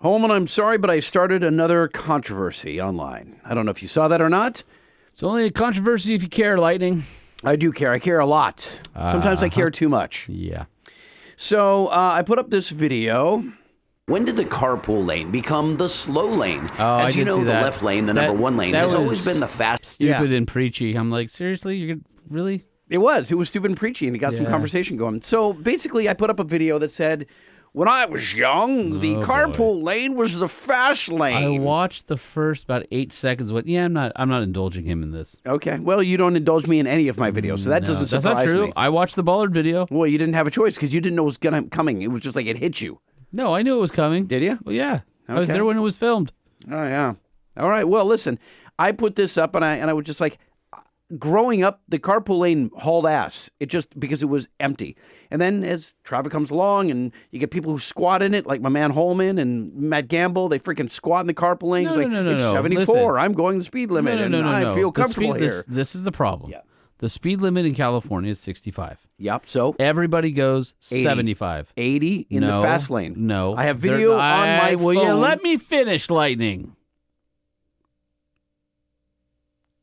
Holman, I'm sorry, but I started another controversy online. I don't know if you saw that or not. It's only a controversy if you care, Lightning. I do care. I care a lot. Sometimes I care too much. Yeah. So I put up this video. When did the carpool lane become the slow lane? As you know, the left lane, the number one lane, has always been the fast. Stupid and preachy. I'm like, seriously? You're really? It was stupid and preachy, and it got some conversation going. So basically, I put up a video that said, when I was young, the carpool lane was the fast lane. I watched the first about 8 seconds. I'm not indulging him in this. Okay. Well, you don't indulge me in any of my videos, so that doesn't surprise me. That's not true. I watched the Ballard video. Well, you didn't have a choice because you didn't know it was coming. It was just like it hit you. No, I knew it was coming. Did you? Well, yeah. Okay. I was there when it was filmed. Oh, yeah. All right. Well, listen, I put this up, and I was just like, growing up, the carpool lane hauled ass. It just, because it was empty. And then as traffic comes along and you get people who squat in it, like my man Holman and Matt Gamble, they freaking squat in the carpool lane. It's it's 74. Listen, I'm going the speed limit, I feel comfortable here. This is the problem. Yeah. The speed limit in California is 65. Yep. So everybody goes 80, 75. 80 in the fast lane. No. I have video on my phone. Will you let me finish, Lightning?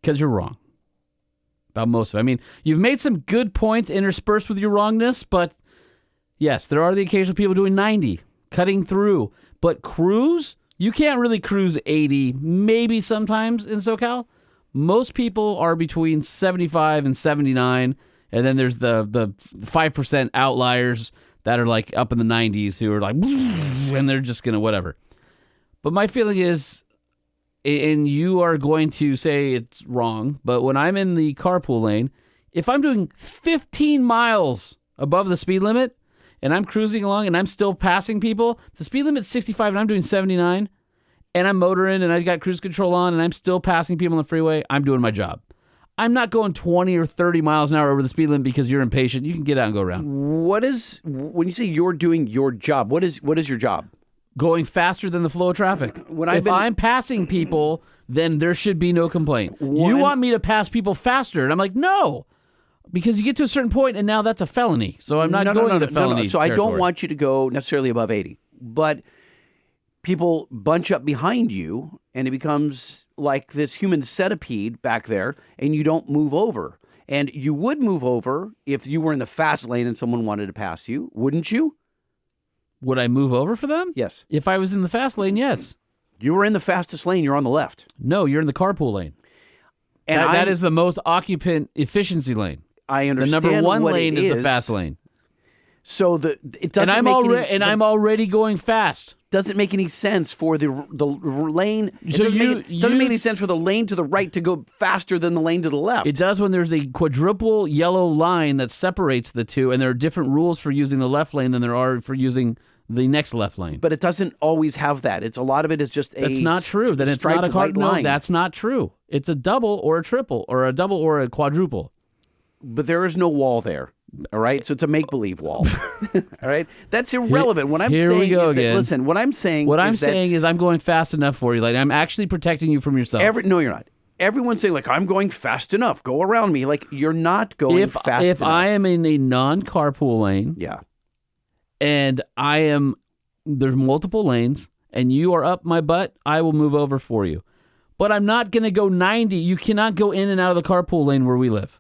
Because you're wrong. About most of it. I mean, you've made some good points interspersed with your wrongness, but yes, there are the occasional people doing 90, cutting through. But cruise, you can't really cruise 80, maybe sometimes in SoCal. Most people are between 75 and 79, and then there's the 5% outliers that are like up in the 90s who are like, and they're just going to whatever. But my feeling is, and you are going to say it's wrong, but when I'm in the carpool lane, if I'm doing 15 miles above the speed limit and I'm cruising along and I'm still passing people, the speed limit's 65 and I'm doing 79, and I'm motoring and I got cruise control on and I'm still passing people on the freeway, I'm doing my job. I'm not going 20 or 30 miles an hour over the speed limit because you're impatient. You can get out and go around. When you say you're doing your job, what is your job? Going faster than the flow of traffic. If I'm passing people, then there should be no complaint. You want me to pass people faster, and I'm like, no, because you get to a certain point, and now that's a felony. So I'm not going to felony. So I don't want you to go necessarily above 80, but people bunch up behind you, and it becomes like this human centipede back there, and you don't move over. And you would move over if you were in the fast lane and someone wanted to pass you, wouldn't you? Would I move over for them? Yes. If I was in the fast lane, yes. You were in the fastest lane, you're on the left. No, you're in the carpool lane. And that is the most occupant efficiency lane. I understand. The number one lane is the fast lane. So it doesn't I'm already going fast. Doesn't make any sense for the lane. Doesn't make any sense for the lane to the right to go faster than the lane to the left. It does when there's a quadruple yellow line that separates the two, and there are different rules for using the left lane than there are for using the next left lane. But it doesn't always have that. A lot of it is just That's not true. Then it's not a car. No, that's not true. It's a double or a triple or a double or a quadruple. But there is no wall there. All right, so it's a make-believe wall. All right, that's irrelevant. What I'm saying is that, listen, what I'm saying is I'm going fast enough for you. Like, I'm actually protecting you from yourself. No, you're not. Everyone's saying, like, I'm going fast enough. Go around me. Like, you're not going fast enough. If I am in a non-carpool lane, and there's multiple lanes, and you are up my butt, I will move over for you. But I'm not going to go 90. You cannot go in and out of the carpool lane where we live.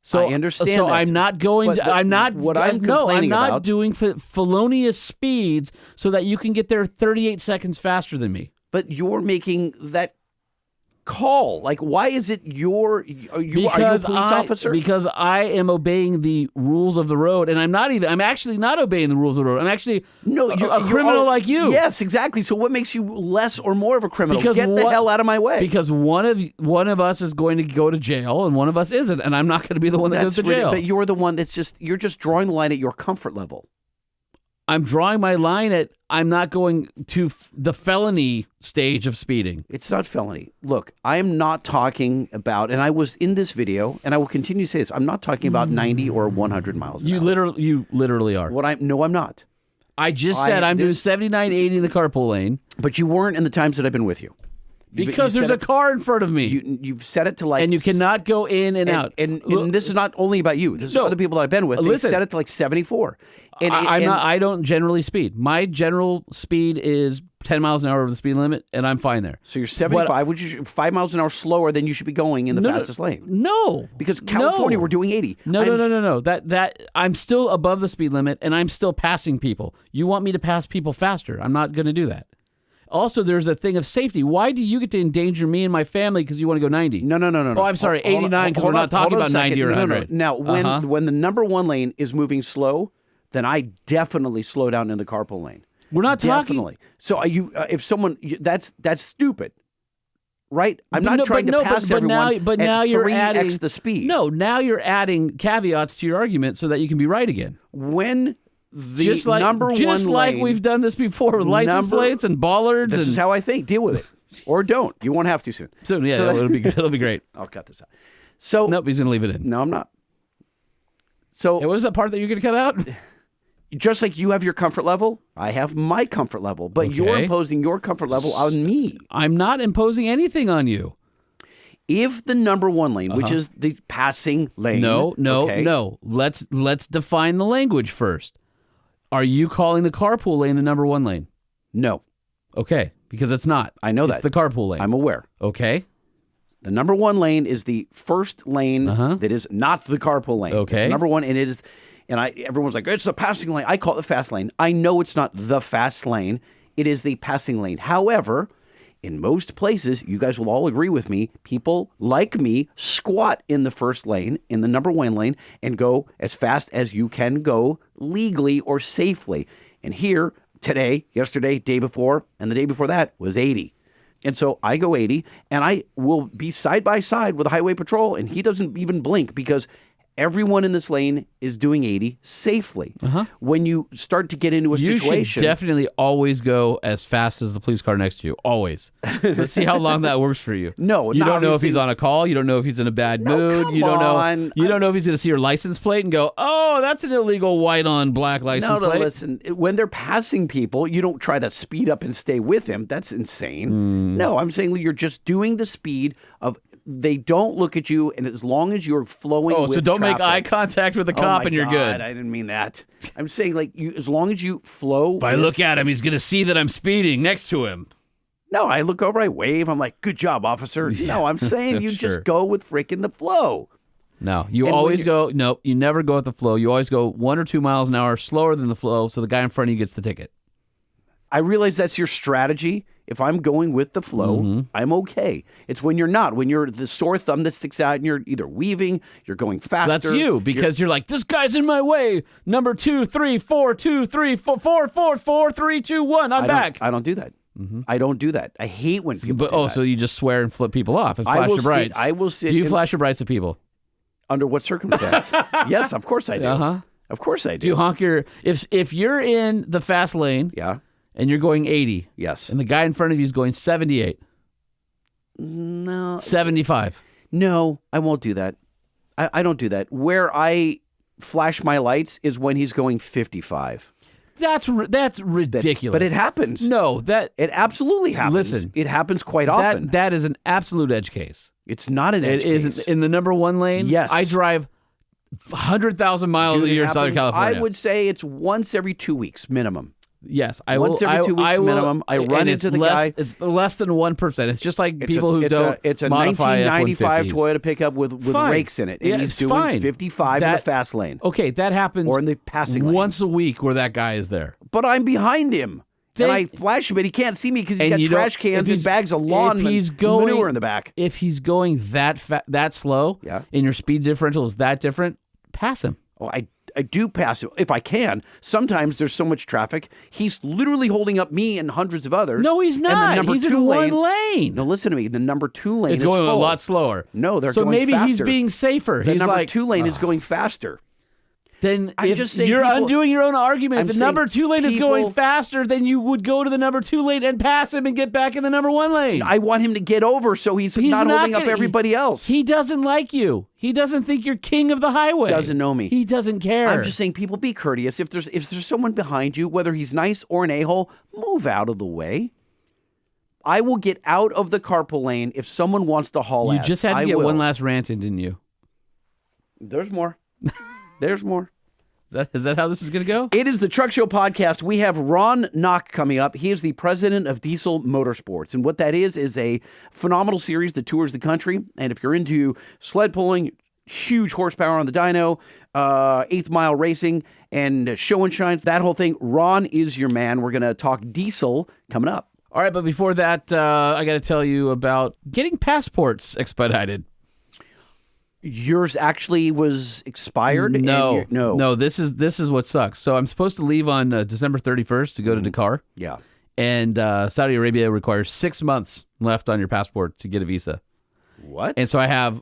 So I understand. So that. I'm not going. I'm not doing felonious speeds so that you can get there 38 seconds faster than me. But you're making that call. Like, why is it are you a police officer? Because I am obeying the rules of the road, and I'm actually not obeying the rules of the road. I'm actually a criminal like you. Yes, exactly. So what makes you less or more of a criminal? Get the hell out of my way. Because one of us is going to go to jail, and one of us isn't, and I'm not going to be the one that goes to jail. But you're the one you're just drawing the line at your comfort level. I'm drawing my line at I'm not going to the felony stage of speeding. It's not felony. Look, I am not talking about, and I was in this video, and I will continue to say this, I'm not talking about 90 or 100 miles an hour. You literally are. No, I'm not. I just said I'm doing 79, 80 in the carpool lane. But you weren't in the times that I've been with you. Because there's a car in front of me. You've set it to like... And you cannot go in and out. And this is not only about you. This is other people that I've been with. They set it to like 74. I don't generally speed. My general speed is 10 miles an hour over the speed limit, and I'm fine there. So you're 75, which is 5 miles an hour slower than you should be going in the fastest lane. No. Because California, we're doing 80. No. That I'm still above the speed limit, and I'm still passing people. You want me to pass people faster. I'm not going to do that. Also, there's a thing of safety. Why do you get to endanger me and my family because you want to go 90? No. Oh, I'm sorry, 89 because we're not talking about 90 or 100. No. Now, when the number one lane is moving slow, then I definitely slow down in the carpool lane. We're not talking. Definitely. So if someone that's stupid, right? I'm not trying to pass everyone. But now you're adding the speed. No, now you're adding caveats to your argument so that you can be right again. When the just like we've done this before with license plates and bollards. This is how I think. Deal with it, or don't. You won't have to soon. Soon, yeah, it'll be good. It'll be great. I'll cut this out. So nope, he's gonna leave it in. No, I'm not. So what was that part that you're gonna cut out? Just like you have your comfort level, I have my comfort level, but you're imposing your comfort level on me. I'm not imposing anything on you. If the number one lane, which is the passing lane, no. Let's define the language first. Are you calling the carpool lane the number one lane? No. Okay, because it's not. I know it's the carpool lane. I'm aware. Okay. The number one lane is the first lane that is not the carpool lane. Okay. It's number one, and it is, everyone's like, it's the passing lane. I call it the fast lane. I know it's not the fast lane. It is the passing lane. However, in most places, you guys will all agree with me, people like me squat in the first lane, in the number one lane, and go as fast as you can go legally or safely. And here, today, yesterday, day before, and the day before that was 80. And so I go 80, and I will be side by side with the highway patrol, and he doesn't even blink because everyone in this lane is doing 80 safely. When you start to get into a situation... You should definitely always go as fast as the police car next to you. Always. Let's see how long that works for you. No, you don't know if he's on a call. You don't know if he's in a bad mood. You don't know. You don't know if he's going to see your license plate and go, "Oh, that's an illegal white on black license plate." No, listen. When they're passing people, you don't try to speed up and stay with him. That's insane. No, I'm saying you're just doing the speed of... They don't look at you, and as long as you're flowing with so don't traffic, make eye contact with the cop and you're good. I didn't mean that. I'm saying, as long as you flow... If I look at him, he's going to see that I'm speeding next to him. No, I look over, I wave, I'm like, good job, officer. Yeah, no, I'm saying you just go with freaking the flow. No, you always go... No, you never go with the flow. You always go 1 or 2 miles an hour slower than the flow, so the guy in front of you gets the ticket. I realize that's your strategy. If I'm going with the flow, I'm okay. It's when you're not, when you're the sore thumb that sticks out and you're either weaving, you're going faster. That's you, because you're like, this guy's in my way. Number 2, 3, 4, 2, 3, 4, 4, 4, 4, 3, 2, 1. I'm back. I don't do that. I don't do that. I hate when people do that. So you just swear and flip people off and flash your brights. I will sit. Do you flash your brights at people? Under what circumstance? Yes, of course I do. Of course I do. Do you honk your... If you're in the fast lane... Yeah. And you're going 80. Yes. And the guy in front of you is going 78. No. 75. No, I won't do that. I don't do that. Where I flash my lights is when he's going 55. That's ridiculous. But it happens. No, it absolutely happens. Listen, it happens quite often. That is an absolute edge case. It's not an edge case. It is in the number one lane. Yes. I drive 100,000 miles a year in Southern California. I would say it's once every 2 weeks minimum. Yes, once every 2 weeks minimum. I run into the guy. It's less than 1%. It's just like people who don't. It's a modify 1995 F-150s. Toyota pickup with rakes in it, and he's doing 55 in the fast lane. Okay, that happens. Or in the passing lane once a week, where that guy is there. But I'm behind him, and I flash him, but he can't see me because he's got trash cans and bags of lawn manure in the back. If he's going that slow, and your speed differential is that different, pass him. Oh, I do pass it if I can. Sometimes there's so much traffic. He's literally holding up me and hundreds of others. No, he's not. He's in one lane. No, listen to me. The number 2 lane is going a lot slower. No, they're going faster. So maybe he's being safer. The number 2 lane is going faster. Then you're undoing your own argument. If the number 2 lane is going faster, then you would go to the number 2 lane and pass him and get back in the number 1 lane. I want him to get over so he's not holding up everybody else. He doesn't like you. He doesn't think you're king of the highway. Doesn't know me. He doesn't care. I'm just saying, people, be courteous. If there's someone behind you, whether he's nice or an a-hole, move out of the way. I will get out of the carpool lane if someone wants to haul You ass. just had to I get will. one last rant in, didn't you? There's more. There's more. Is that how this is going to go? It is the Truck Show podcast. We have Ron Knoch coming up. He is the president of Diesel Motorsports. And what that is a phenomenal series that tours the country. And if you're into sled pulling, huge horsepower on the dyno, eighth mile racing, and show and shines, that whole thing, Ron is your man. We're going to talk diesel coming up. All right, but before that, I got to tell you about getting passports expedited. Yours actually was expired? No. This is what sucks. So I'm supposed to leave on December 31st to go to Dakar. Yeah. And Saudi Arabia requires 6 months left on your passport to get a visa. What? And so I have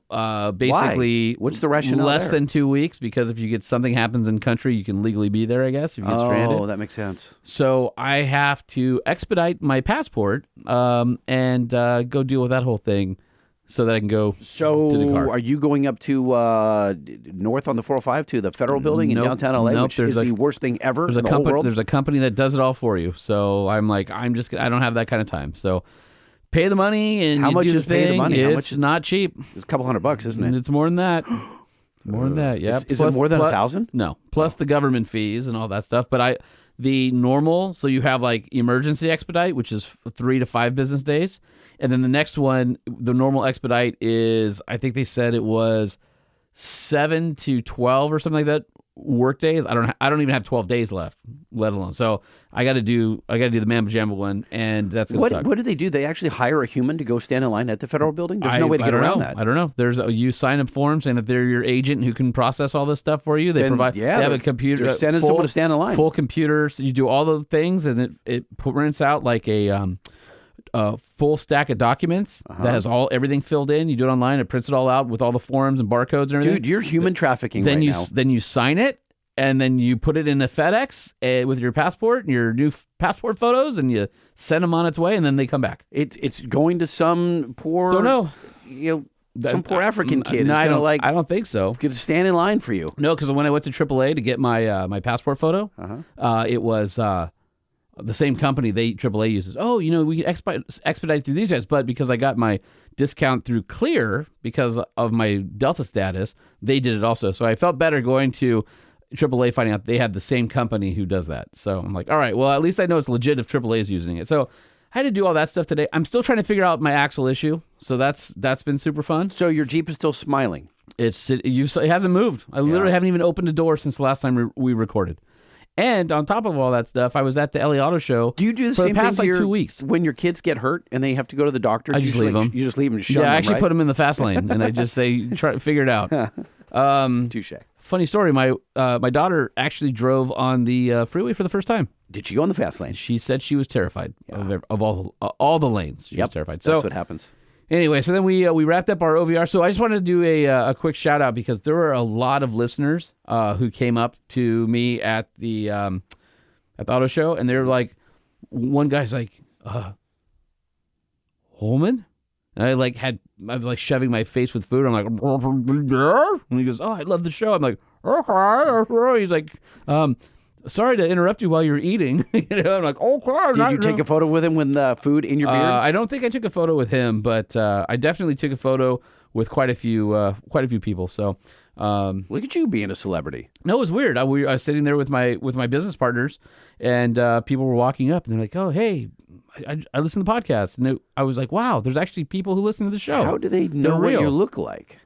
basically What's the rationale less there? than 2 weeks, because if you get something happens in country, you can legally be there, I guess, if you get stranded. Oh, that makes sense. So I have to expedite my passport and go deal with that whole thing so that I can go to Dakar. Are you going up to north on the 405 to the Federal Building in Nope. downtown LA, Nope, which is the worst thing ever in the whole world? There's a company that does it all for you. So I'm like, I don't have that kind of time. So pay the money and How you much do is the pay the thing. money? How It's much not cheap. It's a couple $100, isn't it? It's more than that. More than that, yeah. Is it more than 1,000? No, plus the government fees and all that stuff. But the normal, so you have like emergency expedite, which is 3 to 5 business days. And then the next one, the normal expedite is, I think they said it was 7 to 12 or something like that work days. I don't even have 12 days left, let alone. So I got to do the Mamma Jamma one, and that's going to suck. What do they do? They actually hire a human to go stand in line at the Federal Building? There's no way to get around that. I don't know. You sign up forms, and if they're your agent who can process all this stuff for you, they have a computer. They're sending someone to stand in line. Full computer. So you do all the things, and it prints out like a full stack of documents that has everything filled in. You do it online. It prints it all out with all the forms and barcodes and everything. Dude, you're human trafficking now. Then you sign it, and then you put it in a FedEx with your passport and your new passport photos, and you send them on its way, and then they come back. It's going to some poor... Don't know. Some poor African kid No, is going to I don't think so. get to stand in line for you. No, because when I went to AAA to get my my passport photo, it was the same company AAA uses. Oh, we can expedite through these guys, but because I got my discount through Clear because of my Delta status, they did it also. So I felt better going to AAA, finding out they had the same company who does that. So I'm like, all right, well, at least I know it's legit if AAA is using it. So I had to do all that stuff today. I'm still trying to figure out my axle issue, so that's been super fun. So your Jeep is still smiling. It hasn't moved. I literally haven't even opened a door since the last time we recorded. And on top of all that stuff, I was at the LA Auto Show. Do you do the for same the past thing 2 weeks? When your kids get hurt and they have to go to the doctor? I just leave them. You just leave them and shun them, I actually right? put them in the fast lane, and I just say, try figure it out. Touche. Funny story. My daughter actually drove on the freeway for the first time. Did she go in the fast lane? She said she was terrified of all the lanes. She was terrified. So that's what happens. Anyway, so then we wrapped up our OVR. So I just wanted to do a quick shout out because there were a lot of listeners who came up to me at the auto show, and they were like, one guy's like, Holman? And I was like shoving my face with food. I'm like, and he goes, oh, I love the show. I'm like, okay. He's like, sorry to interrupt you while you're eating. I'm like, okay. Did you take a photo with him with the food in your beard? I don't think I took a photo with him, but I definitely took a photo with quite a few people. So look at you being a celebrity. no, it was weird. I was sitting there with my business partners, and people were walking up, and they're like, oh, hey, I listen to the podcast. And I was like, wow, there's actually people who listen to the show. How do they know what real. you look like?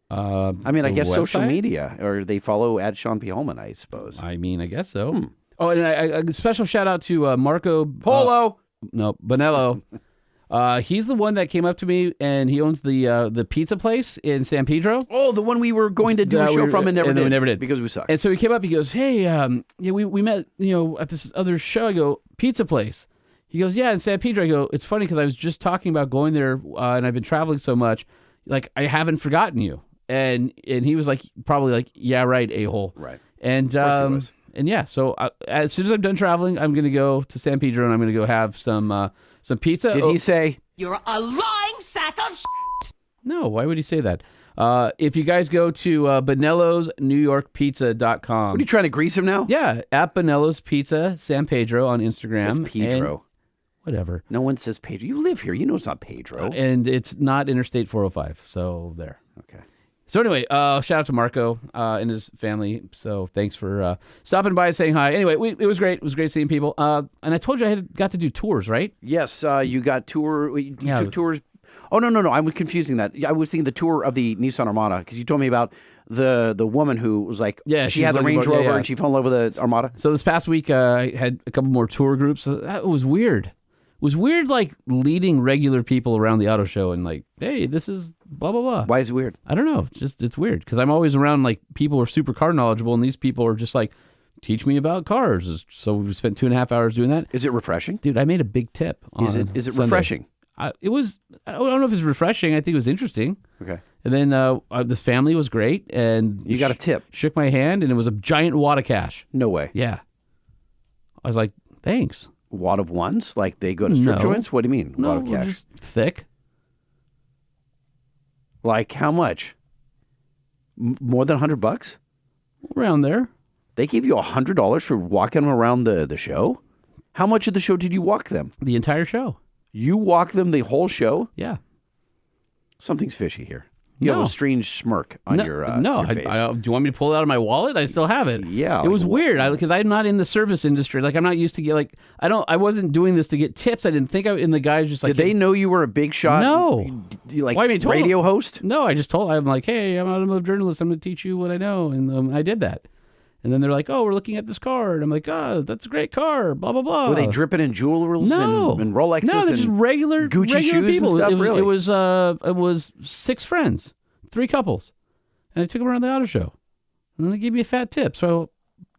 I mean, I guess social media, or they follow at Sean P. Holman, I suppose. I mean, I guess so. Oh, and a special shout out to Marco Polo. Bonello. He's the one that came up to me, and he owns the pizza place in San Pedro. Oh, the one we were going to do a show from and never did. We never did because we sucked. And so he came up. He goes, "Hey, we met, at this other show." I go, "Pizza place." He goes, "Yeah, in San Pedro." I go, "It's funny because I was just talking about going there, and I've been traveling so much, like I haven't forgotten you." And he was like, probably like, "Yeah, right, a-hole." Right. And and yeah, so as soon as I'm done traveling, I'm gonna go to San Pedro and I'm gonna go have some pizza. Did he say, "You're a lying sack of shit"? No, why would he say that? If you guys go to Bonello'sNewYorkPizza.com. what are you trying to grease him now? Yeah, at Bonello's Pizza San Pedro on Instagram. That's Pedro. Whatever. No one says Pedro. You live here. You know it's not Pedro. And it's not Interstate 405. So there. Okay. So anyway, shout out to Marco and his family. So thanks for stopping by and saying hi. Anyway, it was great. It was great seeing people. And I told you I got to do tours, right? Yes, you got you took tours. Oh, no. I'm confusing that. I was thinking the tour of the Nissan Armada because you told me about the woman who was like, she had the Range Rover and she fell in love with the Armada. So this past week, I had a couple more tour groups. It was weird. It was weird, like leading regular people around the auto show and like, hey, this is blah, blah, blah. Why is it weird? I don't know. It's weird because I'm always around like people who are super car knowledgeable and these people are just like, teach me about cars. So we spent 2.5 hours doing that. Is it refreshing? Dude, I made a big tip. Is it Sunday. refreshing? It was, I don't know if it's refreshing. I think it was interesting. Okay. And then this family was great. And you got a tip. Shook my hand and it was a giant wad of cash. No way. Yeah. I was like, thanks. Wad of ones? Like they go to strip joints? What do you mean? No, wad of cash? Just thick. Like how much? More than $100? Around there. They gave you $100 for walking them around the show? How much of the show did you walk them? The entire show. You walked them the whole show? Yeah. Something's fishy here. You have a strange smirk on your face. Do you want me to pull it out of my wallet? I still have it. Yeah. It was weird because I'm not in the service industry. Like I'm not used to get like I wasn't doing this to get tips. I didn't think and the guys just like. Did they know you were a big shot? No. Like radio host? No, I just told I'm like, hey, I'm an automotive journalist. I'm going to teach you what I know, and I did that. And then they're like, oh, we're looking at this car. And I'm like, oh, that's a great car, blah, blah, blah. Were they dripping in jewelry and Rolexes? No, they're just regular Gucci shoes people. and stuff, really? It was 6 friends, 3 couples. And I took them around the auto show. And then they gave me a fat tip. So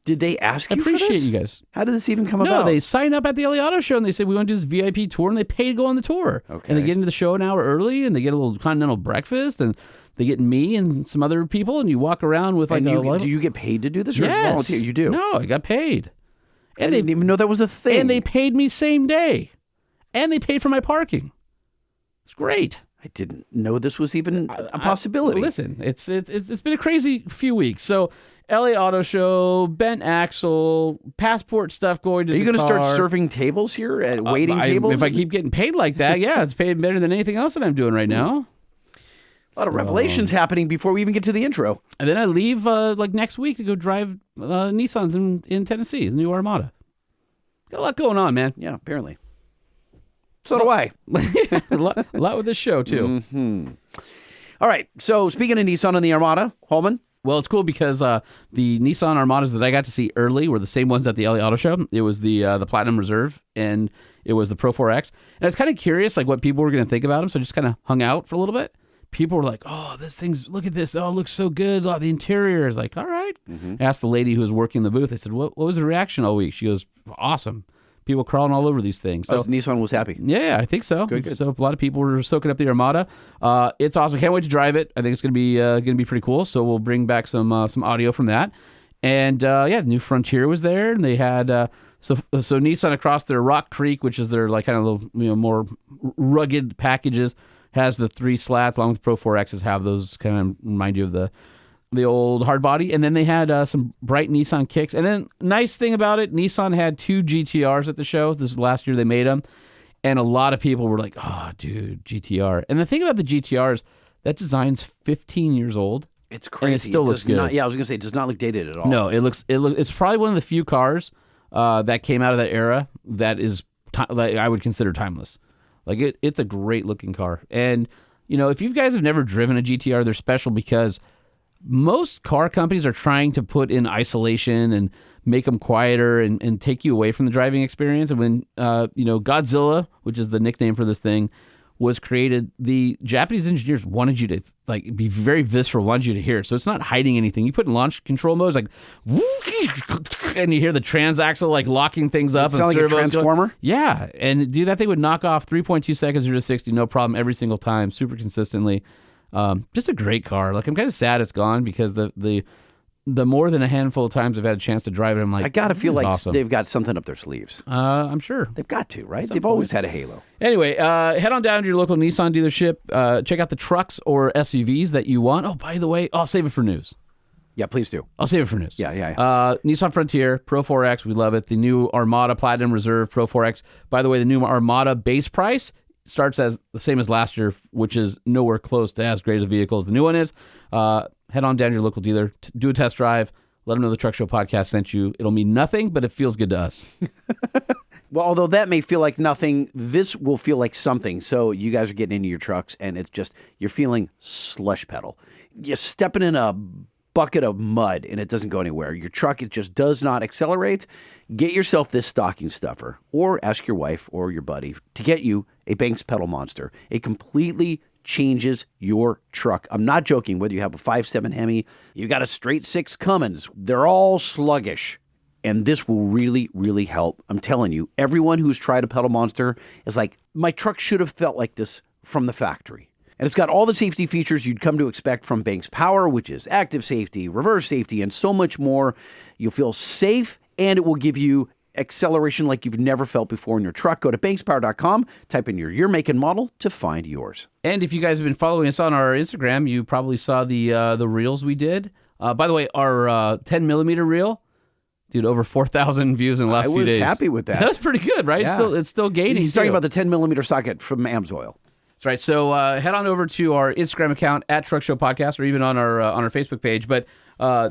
did they ask I you for this? appreciate you guys. How did this even come No, about? they signed up at the LA Auto Show and they said, we want to do this VIP tour. And they pay to go on the tour. Okay. And they get into the show an hour early and they get a little continental breakfast and they get me and some other people, and you walk around with like do you get paid to do this, or is it volunteer? You do. No, I got paid. And I didn't even know that was a thing. And they paid me same day, and they paid for my parking. It's great. I didn't know this was even a possibility. Listen, it's been a crazy few weeks. So LA Auto Show, bent axle, passport stuff going to. Are you going to start serving tables here at waiting tables? If I keep getting paid like that, yeah, it's paid better than anything else that I'm doing right now. A lot of revelations happening before we even get to the intro. And then I leave like next week to go drive Nissans in Tennessee, the new Armada. Got a lot going on, man. Yeah, apparently. So do I. a lot with this show, too. Mm-hmm. All right. So speaking of Nissan and the Armada, Holman. Well, it's cool because the Nissan Armadas that I got to see early were the same ones at the LA Auto Show. It was the Platinum Reserve and it was the Pro 4X. And I was kind of curious like what people were going to think about them, so I just kind of hung out for a little bit. People were like, oh, look at this. Oh, it looks so good. Oh, the interior is like, all right. Mm-hmm. I asked the lady who was working the booth. I said, what was the reaction all week? She goes, awesome. People crawling all over these things. So Nissan was happy. Yeah, I think so. Good. So a lot of people were soaking up the Armada. It's awesome. Can't wait to drive it. I think it's going to be pretty cool. So we'll bring back some audio from that. And the new Frontier was there, and they had so Nissan across their Rock Creek, which is their like kind of little, more rugged packages, has the 3 slats along with Pro 4Xs have those kind of remind you of the old hard body. And then they had some bright Nissan kicks. And then nice thing about it, Nissan had 2 GTRs at the show. This is last year they made them. And a lot of people were like, oh, dude, GTR. And the thing about the GTRs, that design's 15 years old. It's crazy. And it still looks good. I was going to say, it does not look dated at all. No, it's probably one of the few cars that came out of that era that is that I would consider timeless. Like it's a great looking car. And, if you guys have never driven a GTR, they're special because most car companies are trying to put in isolation and make them quieter and take you away from the driving experience. And when, Godzilla, which is the nickname for this thing, was created, the Japanese engineers wanted you to be very visceral, wanted you to hear it. So it's not hiding anything. You put in launch control mode, it's like, and you hear the transaxle locking things up. Does it sound like a transformer? Yeah, and that thing would knock off 3.2 seconds 0 to 60, no problem, every single time, super consistently. Just a great car. Like I'm kind of sad it's gone because the more than a handful of times I've had a chance to drive it, I'm like, I gotta feel like awesome. They've got something up their sleeves. I'm sure They've got to, right? They've always had a halo. Anyway, head on down to your local Nissan dealership. Check out the trucks or SUVs that you want. Oh, by the way, I'll save it for news. Yeah, please do. I'll save it for news. Yeah. Nissan Frontier, Pro 4X, we love it. The new Armada Platinum Reserve Pro 4X. By the way, the new Armada base price starts as the same as last year, which is nowhere close to as great as a vehicle as the new one is. Head on down to your local dealer, do a test drive, let them know the Truck Show podcast sent you. It'll mean nothing, but it feels good to us. Well, although that may feel like nothing, this will feel like something. So you guys are getting into your trucks, and it's just, you're feeling slush pedal. You're stepping in a bucket of mud, and it doesn't go anywhere. Your truck, it just does not accelerate. Get yourself this stocking stuffer, or ask your wife or your buddy to get you a Banks Pedal Monster. It completely changes your truck. I'm not joking. Whether you have a 5.7 Hemi, you've got a straight 6 Cummins, they're all sluggish. And this will really, really help. I'm telling you, everyone who's tried a Pedal Monster is like, my truck should have felt like this from the factory. And it's got all the safety features you'd come to expect from Banks Power, which is active safety, reverse safety, and so much more. You'll feel safe, and it will give you acceleration like you've never felt before in your truck. Go to bankspower.com, type in your year, make, and model to find yours. And if you guys have been following us on our Instagram, you probably saw the reels we did. By the way, our 10 millimeter reel, dude, over 4,000 views in the last few days. I was happy with that. That's pretty good, right? Yeah. It's still gaining. He's talking about the 10 millimeter socket from AMSOIL. That's right. So head on over to our Instagram account at Truck Show Podcast, or even on our Facebook page. But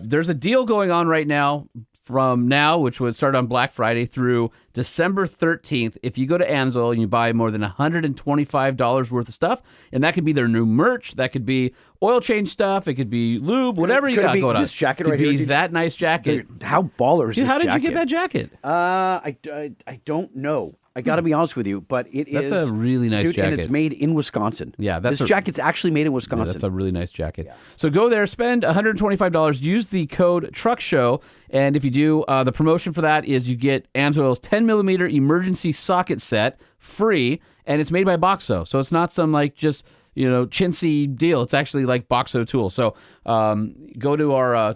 there's a deal going on right now from now, which would start on Black Friday, through December 13th. If you go to AMSOIL and you buy more than $125 worth of stuff, and that could be their new merch, that could be oil change stuff, it could be lube, whatever you got going on. This jacket could right be here, that nice jacket. Dude, how baller is Dude, this how did jacket? you get that jacket? I don't know. I got to be honest with you, but That's a really nice dude, jacket. and it's made in Wisconsin. Yeah, this jacket's actually made in Wisconsin. Yeah, that's a really nice jacket. Yeah. So go there, spend $125, use the code TRUCKSHOW, and if you do, the promotion for that is you get AMSOIL's 10 millimeter emergency socket set free, and it's made by Boxo, so it's not some like just chintzy deal. It's actually like Boxo tool. So go to our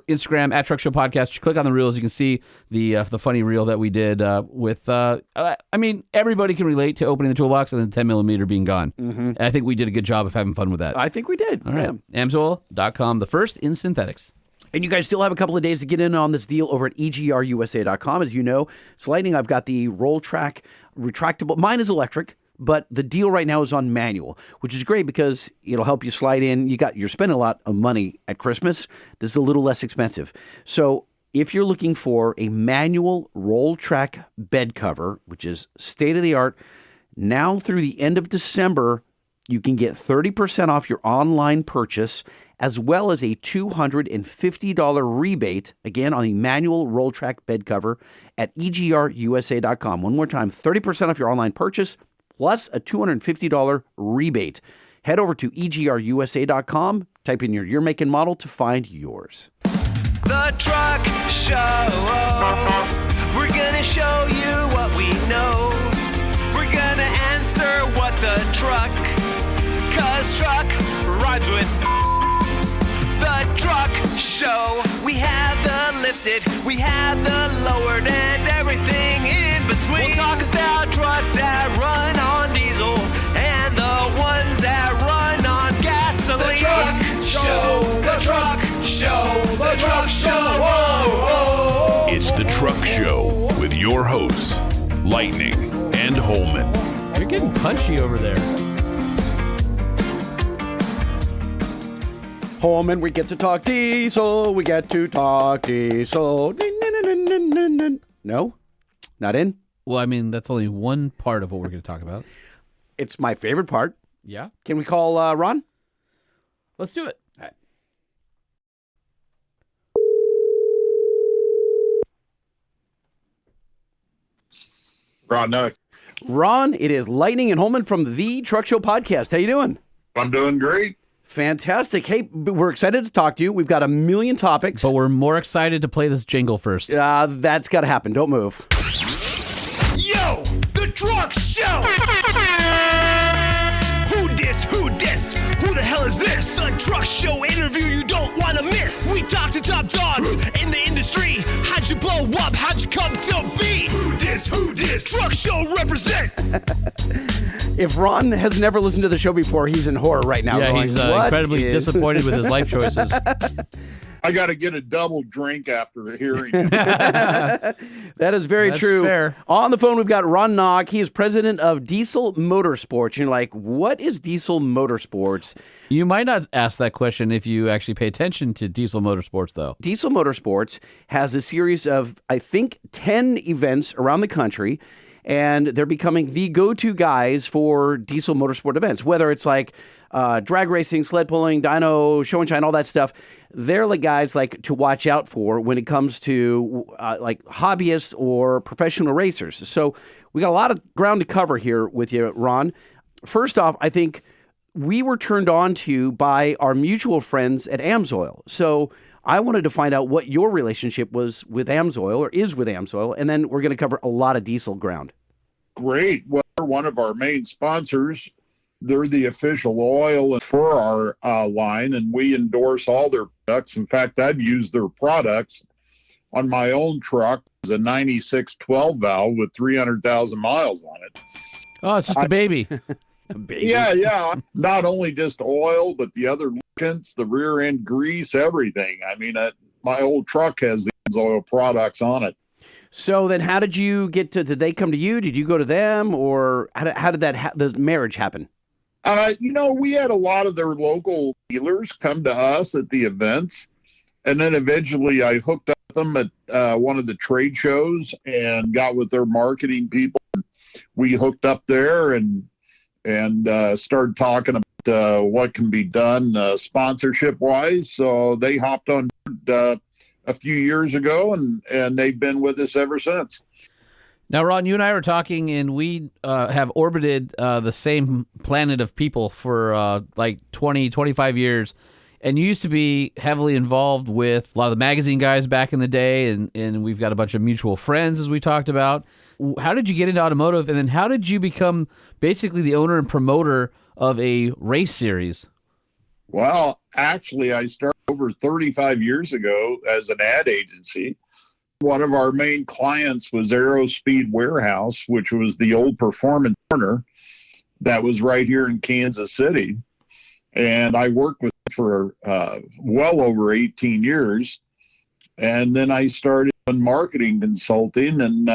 Instagram at Truck Show Podcast. Click on the reels. You can see the funny reel that we did with. I mean, everybody can relate to opening the toolbox and then 10 millimeter being gone. Mm-hmm. I think we did a good job of having fun with that. I think we did. All right, AMSOIL.com, the first in synthetics. And you guys still have a couple of days to get in on this deal over at EGRUSA.com. As you know, it's Lightning. I've got the roll track retractable. Mine is electric, but the deal right now is on manual, which is great because it'll help you slide in. You're spending a lot of money at Christmas. This is a little less expensive. So if you're looking for a manual roll track bed cover, which is state of the art, now through the end of December, you can get 30% off your online purchase, as well as a $250 rebate, again, on the manual roll track bed cover at EGRUSA.com. One more time, 30% off your online purchase, plus a $250 rebate. Head over to EGRUSA.com, type in your year, make, and model to find yours. The Truck Show. We're gonna show you what we know. We're gonna answer what the truck, 'cause truck rhymes with the Truck Show. We have the lifted, we have the lowered, and everything in between. We'll talk about trucks that run on diesel and the ones that run on gasoline. The Truck Show, the Truck Show, the Truck Show. Whoa, whoa. It's the Truck Show with your hosts, Lightning and Holman. You're getting punchy over there. Holman, we get to talk diesel. We get to talk diesel. No? Not in? Well, I mean, that's only one part of what we're going to talk about. It's my favorite part. Yeah. Can we call Ron? Let's do it. All right. Ron Knoch. Ron, it is Lightning and Holman from the Truck Show Podcast. How you doing? I'm doing great. Fantastic. Hey, we're excited to talk to you. We've got a million topics. But we're more excited to play this jingle first. That's got to happen. Don't move. Yo, the Truck Show. Who dis? Who dis? Who the hell is this? A Truck Show interview you don't want to miss. We talk to top dogs in the industry. How'd you blow up? How'd you come to be? Who dis? Who dis? Truck Show represent. If Ron has never listened to the show before, he's in horror right now. Yeah, going, he's "What incredibly is-" disappointed with his life choices. I got to get a double drink after hearing it. That is very That's true. fair. On the phone, we've got Ron Knoch. He is president of Diesel Motorsports. And you're like, what is Diesel Motorsports? You might not ask that question if you actually pay attention to Diesel Motorsports, though. Diesel Motorsports has a series of, I think, 10 events around the country, and they're becoming the go-to guys for diesel motorsport events, whether it's like drag racing, sled pulling, dyno, show and shine, all that stuff. They're the guys like to watch out for when it comes to like hobbyists or professional racers. So we got a lot of ground to cover here with you, Ron. First off, I think we were turned on to by our mutual friends at AMSOIL. So I wanted to find out what your relationship was with AMSOIL or is with AMSOIL, and then we're going to cover a lot of diesel ground. Great. Well, they're one of our main sponsors. They're the official oil for our line, and we endorse all their products. In fact, I've used their products on my own truck. It's a 96 12 valve with 300,000 miles on it. Oh, it's just a baby. Baby. Yeah. Not only just oil, but the other lubricants, the rear end grease, everything. I mean, my old truck has these oil products on it. So then how did you get to, did they come to you? Did you go to them? Or how did that, the marriage happen? We had a lot of their local dealers come to us at the events. And then eventually I hooked up with them at one of the trade shows and got with their marketing people. We hooked up there and started talking about what can be done sponsorship wise. So they hopped on a few years ago, and they've been with us ever since. Now, Ron, you and I were talking, and we have orbited the same planet of people for like 20, 25 years. And you used to be heavily involved with a lot of the magazine guys back in the day, and we've got a bunch of mutual friends, as we talked about. How did you get into automotive, and then how did you become basically the owner and promoter of a race series? Well, actually, I started over 35 years ago as an ad agency. One of our main clients was Aerospeed Warehouse, which was the old Performance Corner that was right here in Kansas City. And I worked with it for well over 18 years. And then I started doing marketing consulting. And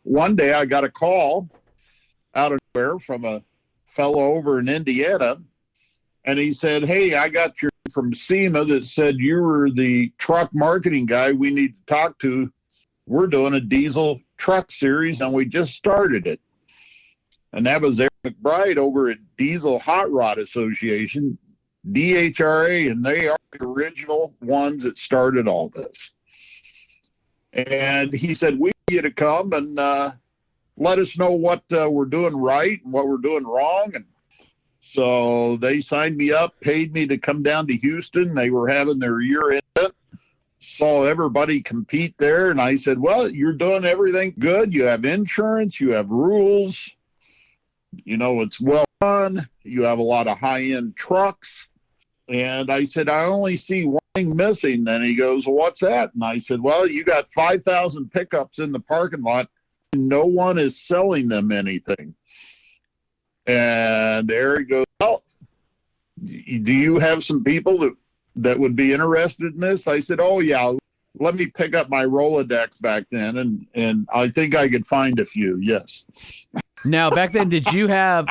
one day I got a call out of nowhere from a fellow over in Indiana. And he said, "Hey, I got your from SEMA that said you were the truck marketing guy we need to talk to. We're doing a diesel truck series, and we just started it." And that was Eric McBride over at Diesel Hot Rod Association, DHRA, and they are the original ones that started all this. And he said, "We need you to come and let us know what we're doing right and what we're doing wrong." And so they signed me up, paid me to come down to Houston. They were having their year-end event. Saw everybody compete there. And I said, "Well, you're doing everything good. You have insurance. You have rules. It's well done. You have a lot of high-end trucks." And I said, "I only see one thing missing." Then he goes, "Well, what's that?" And I said, "Well, you got 5,000 pickups in the parking lot. No one is selling them anything." And Eric goes, "Well, do you have some people that would be interested in this?" I said, "Oh, yeah, let me pick up my Rolodex back then, and I think I could find a few, yes." Now, back then, did you have...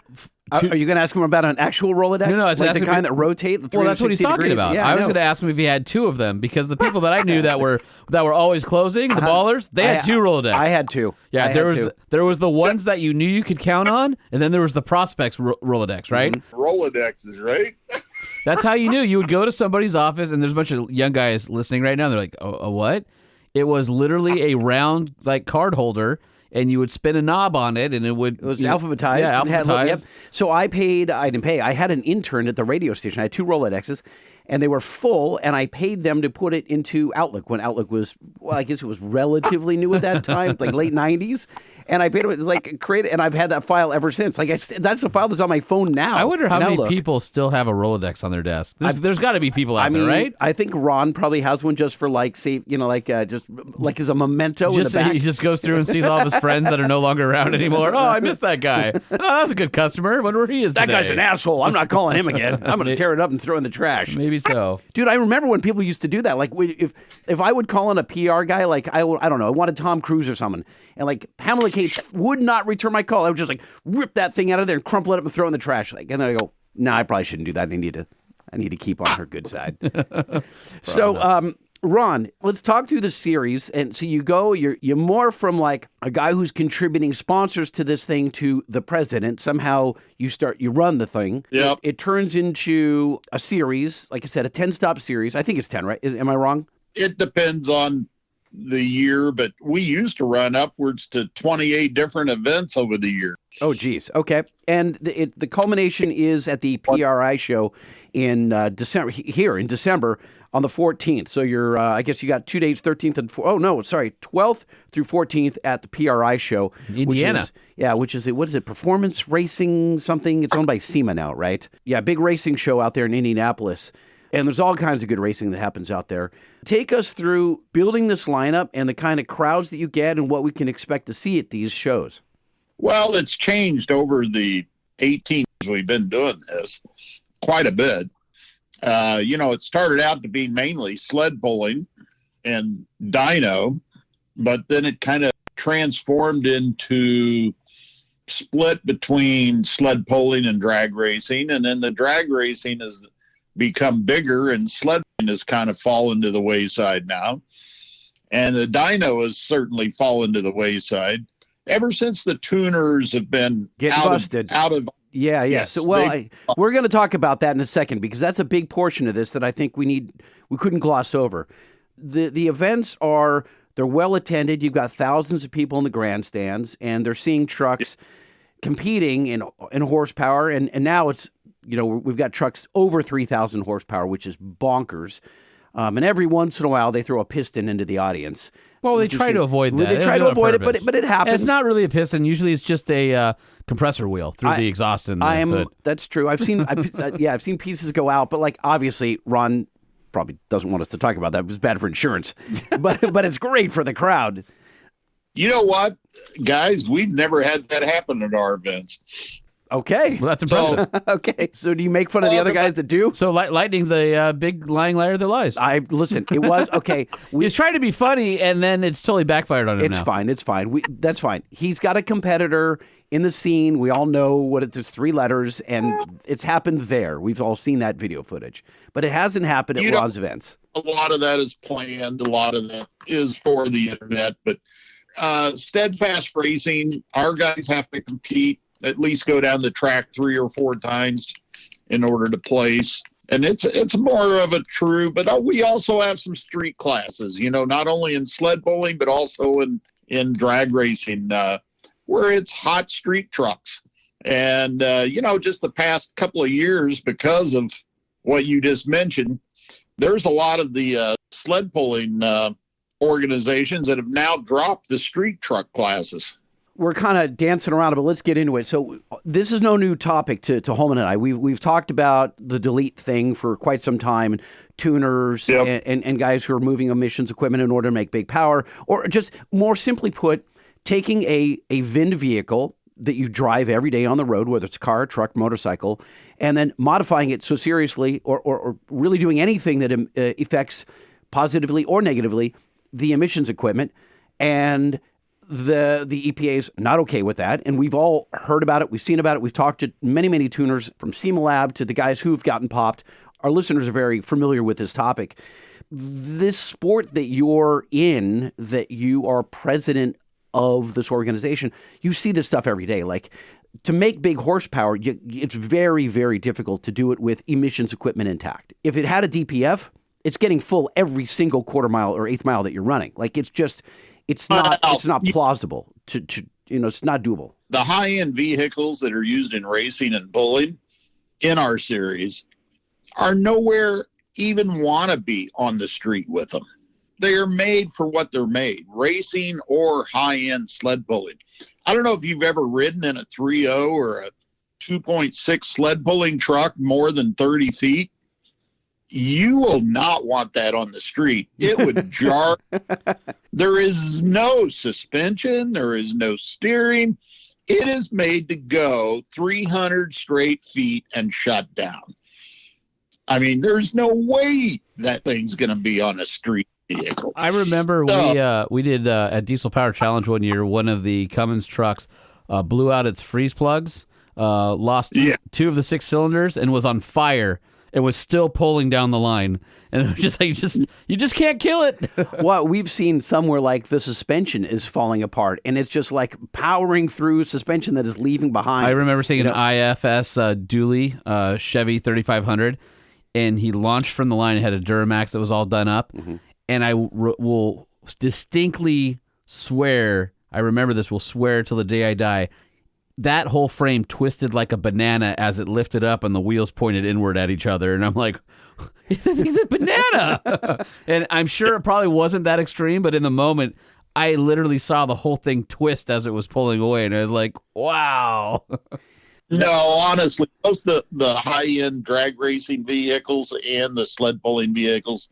Are you going to ask him about an actual Rolodex? No, it's like the kind that rotate the 360 Well, that's what he's talking degrees? about. Yeah, I was going to ask him if he had two of them, because the people that I knew that were always closing, the ballers, they had two Rolodex. I had two. Yeah, there was the ones that you knew you could count on, and then there was the prospects Rolodex, right? Mm-hmm. Rolodexes, right? That's how you knew. You would go to somebody's office, and there's a bunch of young guys listening right now. They're like, "Oh, what?" It was literally a round card holder, and you would spin a knob on it, and it was alphabetized. Yeah, alphabetized. Yep. So I didn't pay. I had an intern at the radio station. I had two Rolodexes, and they were full, and I paid them to put it into Outlook when Outlook was, well, I guess it was relatively new at that time, like late 90s. And I paid them, it was like created, and I've had that file ever since. That's the file that's on my phone now. I wonder how many Outlook. people still have a Rolodex on their desk. There's got to be people out there, right? I think Ron probably has one just for just as a memento in the back. He just goes through and sees all of his friends that are no longer around anymore. "Oh, I missed that guy. Oh, that was a good customer. I wonder where he is That today." guy's an asshole. I'm not calling him again. I'm going to tear it up and throw it in the trash. Maybe maybe so. Dude, I remember when people used to do that. Like, if I would call in a PR guy, like, I don't know, I wanted Tom Cruise or someone, and, like, Pamela Cates would not return my call. I would just, like, rip that thing out of there and crumple it up and throw it in the trash. Like, and then I go, I probably shouldn't do that. I need to keep on her good side. So, Ron, let's talk through the series. And so you're more from like a guy who's contributing sponsors to this thing to the president. Somehow you run the thing. Yep. It turns into a series, like I said, a 10-stop series. I think it's 10, right? Am I wrong? It depends on the year, but we used to run upwards to 28 different events over the year. Oh, geez. Okay. And the culmination is at the PRI show in December, here in December on the 14th. So you're, I guess you got 2 days, 13th and 12th through 14th at the PRI show. Indiana. Which is what is it? Performance Racing something? It's owned by SEMA now, right? Yeah, big racing show out there in Indianapolis. And there's all kinds of good racing that happens out there. Take us through building this lineup and the kind of crowds that you get and what we can expect to see at these shows. Well, it's changed over the 18 years we've been doing this quite a bit. It started out to be mainly sled pulling and dyno, but then it kind of transformed into split between sled pulling and drag racing. And then the drag racing has become bigger and sled pulling has kind of fallen to the wayside now. And the dyno has certainly fallen to the wayside ever since the tuners have been getting busted. Yeah. Yes, So, we're going to talk about that in a second because that's a big portion of this that I think we couldn't gloss over. The events they're well attended. You've got thousands of people in the grandstands, and they're seeing trucks competing in horsepower. And now it's, we've got trucks over 3,000 horsepower, which is bonkers. And every once in a while, they throw a piston into the audience. Well, they try to avoid that. They try to avoid it, but it happens. It's not really a piston. Usually, it's just a compressor wheel through the exhaust and the hood. That's true. I've seen pieces go out, but like obviously, Ron probably doesn't want us to talk about that. It was bad for insurance, but it's great for the crowd. You know what, guys? We've never had that happen at our events. Okay. Well, that's impressive. Okay. So do you make fun of the other guys that do? So Lightning's a big lying liar that lies. Listen, it was, okay. He's trying to be funny, and then it's totally backfired on him It's fine. That's fine. He's got a competitor in the scene. We all know there's 3 letters, and it's happened there. We've all seen that video footage. But it hasn't happened at Ron's events. A lot of that is planned. A lot of that is for the internet. But steadfast racing, our guys have to compete, at least go down the track 3 or 4 times in order to place. And it's more of a true, but we also have some street classes, not only in sled bowling, but also in drag racing, where it's hot street trucks. And, just the past couple of years, because of what you just mentioned, there's a lot of the sled pulling organizations that have now dropped the street truck classes. We're kind of dancing around it, but let's get into it. So this is no new topic to Holman and I. We've talked about the delete thing for quite some time, and tuners and guys who are moving emissions equipment in order to make big power, or just more simply put, taking a VIN vehicle that you drive every day on the road, whether it's a car, truck, motorcycle, and then modifying it so seriously or really doing anything that affects positively or negatively the emissions equipment. And the EPA's not okay with that, and we've all heard about it. We've seen about it. We've talked to many tuners from SEMA Lab to the guys who've gotten popped. Our listeners are very familiar with this topic. This sport that you're in, that you are president of this organization, you see this stuff every day. Like, to make big horsepower, it's very, very difficult to do it with emissions equipment intact. If it had a DPF, it's getting full every single quarter mile or eighth mile that you're running. Like, it's not plausible to it's not doable. The high-end vehicles that are used in racing and bowling in our series are nowhere even want to be on the street with them. They are made for what they're made, racing or high-end sled pulling. I don't know if you've ever ridden in a 3.0 or a 2.6 sled pulling truck more than 30 feet. You will not want that on the street. It would jar. There is no suspension. There is no steering. It is made to go 300 straight feet and shut down. I mean, there's no way that thing's going to be on a street vehicle. I remember we did a Diesel Power Challenge one year. One of the Cummins trucks blew out its freeze plugs, lost two of the 6 cylinders, and was on fire. It was still pulling down the line, and it was just like you just can't kill it. Well, we've seen somewhere like the suspension is falling apart, and it's just like powering through suspension that is leaving behind. I remember seeing an IFS Dooley Chevy 3500, and he launched from the line and had a Duramax that was all done up. Mm-hmm. And I will distinctly swear, I remember this, will swear till the day I die, that whole frame twisted like a banana as it lifted up and the wheels pointed inward at each other. And I'm like, he's a banana. And I'm sure it probably wasn't that extreme, but in the moment, I literally saw the whole thing twist as it was pulling away. And I was like, wow. No, honestly, most of the high-end drag racing vehicles and the sled pulling vehicles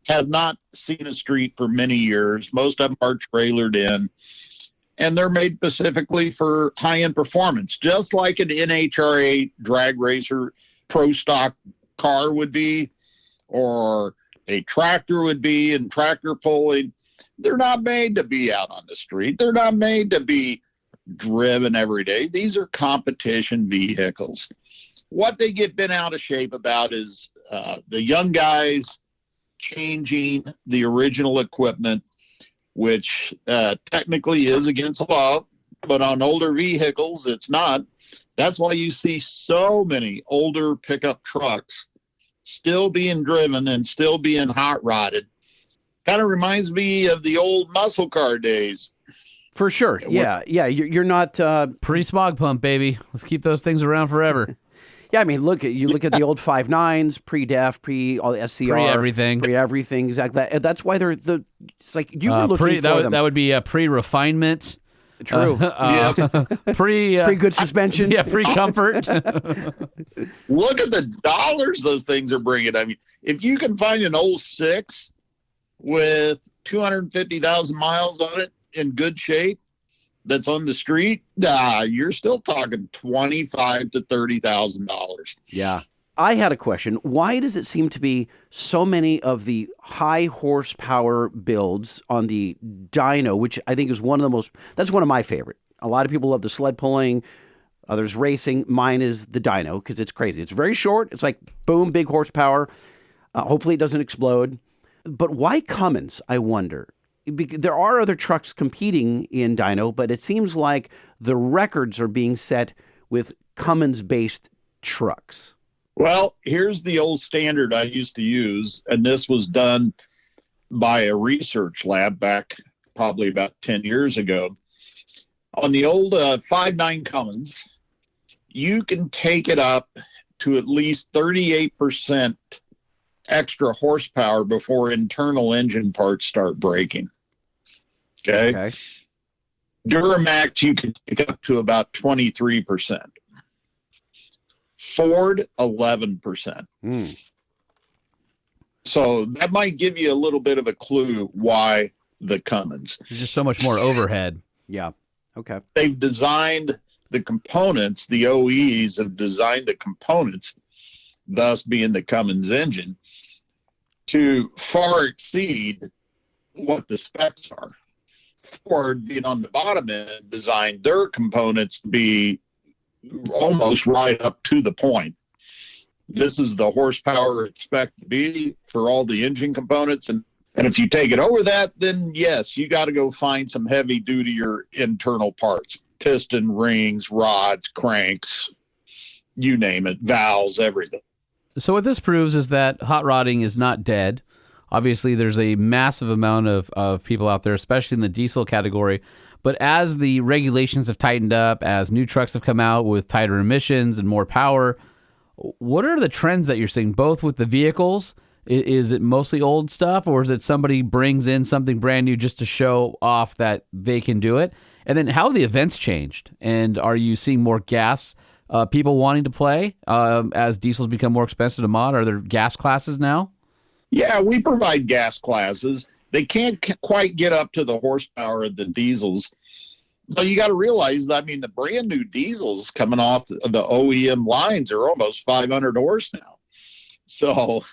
have not seen a street for many years. Most of them are trailered in. And they're made specifically for high-end performance, just like an NHRA drag racer pro stock car would be, or a tractor would be, and tractor pulling. They're not made to be out on the street. They're not made to be driven every day. These are competition vehicles. What they get bent out of shape about is the young guys changing the original equipment, which technically is against the law, but on older vehicles, it's not. That's why you see so many older pickup trucks still being driven and still being hot rodded. Kind of reminds me of the old muscle car days. For sure. Yeah. You're not pre-smog pump, baby. Let's keep those things around forever. Yeah, I mean, look at the old 5.9s, pre-def, all the SCR, pre-everything, exactly. That's why it's like you were looking for them. That would be a pre-refinement. True. Pre-good suspension. Yeah, pre-comfort. Look at the dollars those things are bringing. I mean, if you can find an old 6 with 250,000 miles on it in good shape, that's on the street, you're still talking $25,000 to $30,000. Yeah. I had a question. Why does it seem to be so many of the high horsepower builds on the dyno, which I think is that's one of my favorite. A lot of people love the sled pulling, others racing. Mine is the dyno because it's crazy. It's very short. It's like, boom, big horsepower. Hopefully it doesn't explode. But why Cummins, I wonder? There are other trucks competing in dyno, but it seems like the records are being set with Cummins-based trucks. Well, here's the old standard I used to use, and this was done by a research lab back probably about 10 years ago. On the old 5.9 Cummins, you can take it up to at least 38% extra horsepower before internal engine parts start breaking. Okay. Duramax, you can take up to about 23%. Ford, 11%. So that might give you a little bit of a clue why the Cummins. There's just so much more overhead. Yeah. Okay. They've designed the components, the OEs have designed the components, thus being the Cummins engine, to far exceed what the specs are. Ford, being on the bottom end, designed their components to be almost right up to the point. This is the horsepower expected to be for all the engine components. And if you take it over that, then yes, you got to go find some heavy duty or internal parts, piston rings, rods, cranks, you name it, valves, everything. So what this proves is that hot rodding is not dead. Obviously, there's a massive amount of people out there, especially in the diesel category. But as the regulations have tightened up, as new trucks have come out with tighter emissions and more power, what are the trends that you're seeing, both with the vehicles? Is it mostly old stuff, or is it somebody brings in something brand new just to show off that they can do it? And then how have the events changed? And are you seeing more gas people wanting to play as diesels become more expensive to mod? Are there gas classes now? Yeah, we provide gas classes. They can't quite get up to the horsepower of the diesels. But you got to realize, I mean, the brand new diesels coming off the OEM lines are almost 500 horse now. So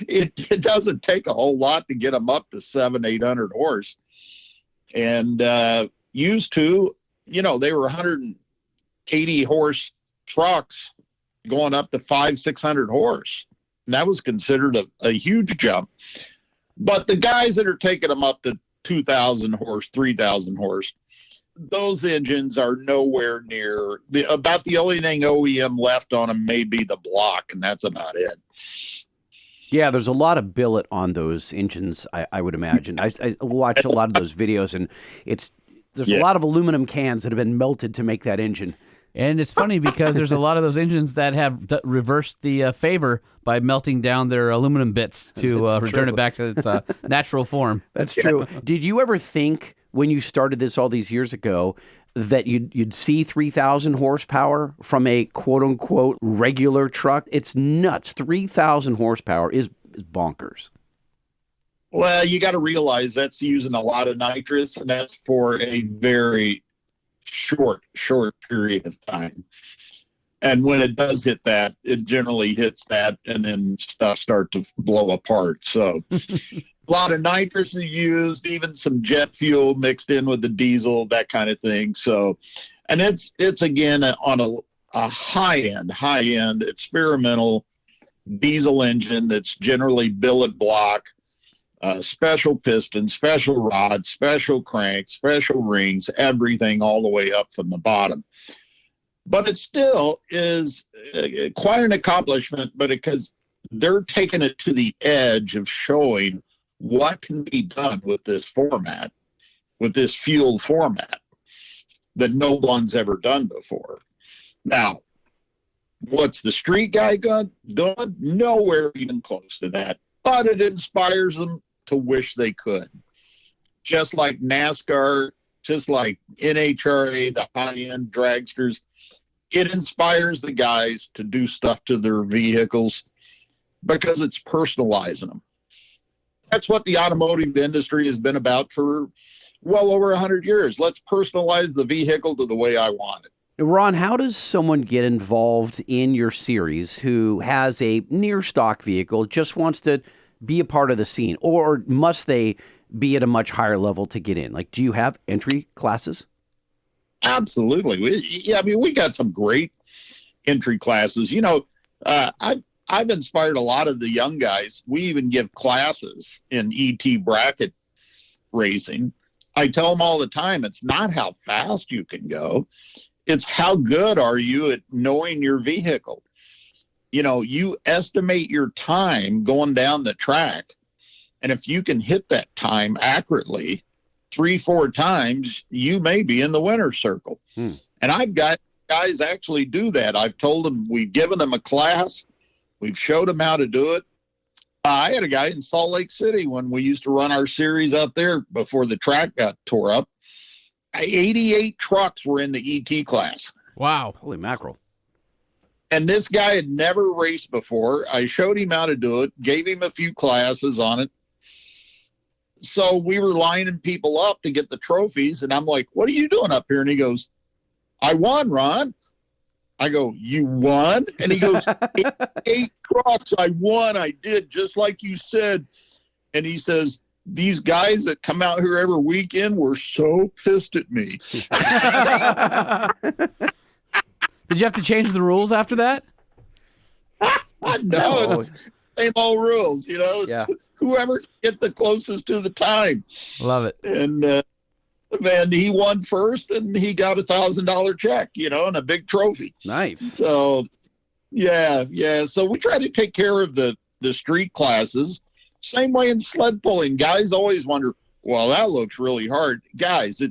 it doesn't take a whole lot to get them up to 700-800 horse. And used to, they were 180 horse trucks going up to 500-600 horse. And that was considered a huge jump. But the guys that are taking them up to 2,000 horse, 3,000 horse, those engines are nowhere near about the only thing OEM left on them may be the block, and that's about it. Yeah, there's a lot of billet on those engines, I would imagine. I watch a lot of those videos, and there's a lot of aluminum cans that have been melted to make that engine. And it's funny because there's a lot of those engines that have reversed the favor by melting down their aluminum bits to return it back to its natural form. That's true. Did you ever think when you started this all these years ago that you'd see 3,000 horsepower from a quote-unquote regular truck? It's nuts. 3,000 horsepower is bonkers. Well, you got to realize that's using a lot of nitrous, and that's for a very short period of time. And when it does hit that, it generally hits that, and then stuff starts to blow apart. So a lot of nitrous is used, even some jet fuel mixed in with the diesel, that kind of thing. So, and it's again on a high-end experimental diesel engine that's generally billet block, special pistons, special rods, special cranks, special rings, everything all the way up from the bottom. But it still is quite an accomplishment, but because they're taking it to the edge of showing what can be done with this format, with this fuel format that no one's ever done before. Now, what's the street guy done? Nowhere even close to that. But it inspires them to wish they could. Just like NASCAR, just like NHRA, the high-end dragsters, it inspires the guys to do stuff to their vehicles because it's personalizing them. That's what the automotive industry has been about for well over 100 years. Let's personalize the vehicle to the way I want it. Ron, how does someone get involved in your series who has a near stock vehicle, just wants to be a part of the scene, or must they be at a much higher level to get in? Like, do you have entry classes? Absolutely. We got some great entry classes. I've inspired a lot of the young guys. We even give classes in ET bracket racing. I tell them all the time, it's not how fast you can go. It's how good are you at knowing your vehicle. You estimate your time going down the track. And if you can hit that time accurately 3-4 times, you may be in the winner's circle. And I've got guys actually do that. I've told them, we've given them a class. We've showed them how to do it. I had a guy in Salt Lake City when we used to run our series out there before the track got tore up. 88 trucks were in the ET class. Wow. Holy mackerel. And this guy had never raced before. I showed him how to do it, gave him a few classes on it. So we were lining people up to get the trophies. And I'm like, what are you doing up here? And he goes, I won, Ron. I go, you won? And he goes, 8 trucks. I won. I did, just like you said. And he says, these guys that come out here every weekend were so pissed at me. Did you have to change the rules after that? No, it's same old rules. It's whoever can get the closest to the time. Love it. And he won first, and he got $1,000 check, and a big trophy. Nice. So, yeah. So we try to take care of the street classes. Same way in sled pulling. Guys always wonder, well, that looks really hard. Guys,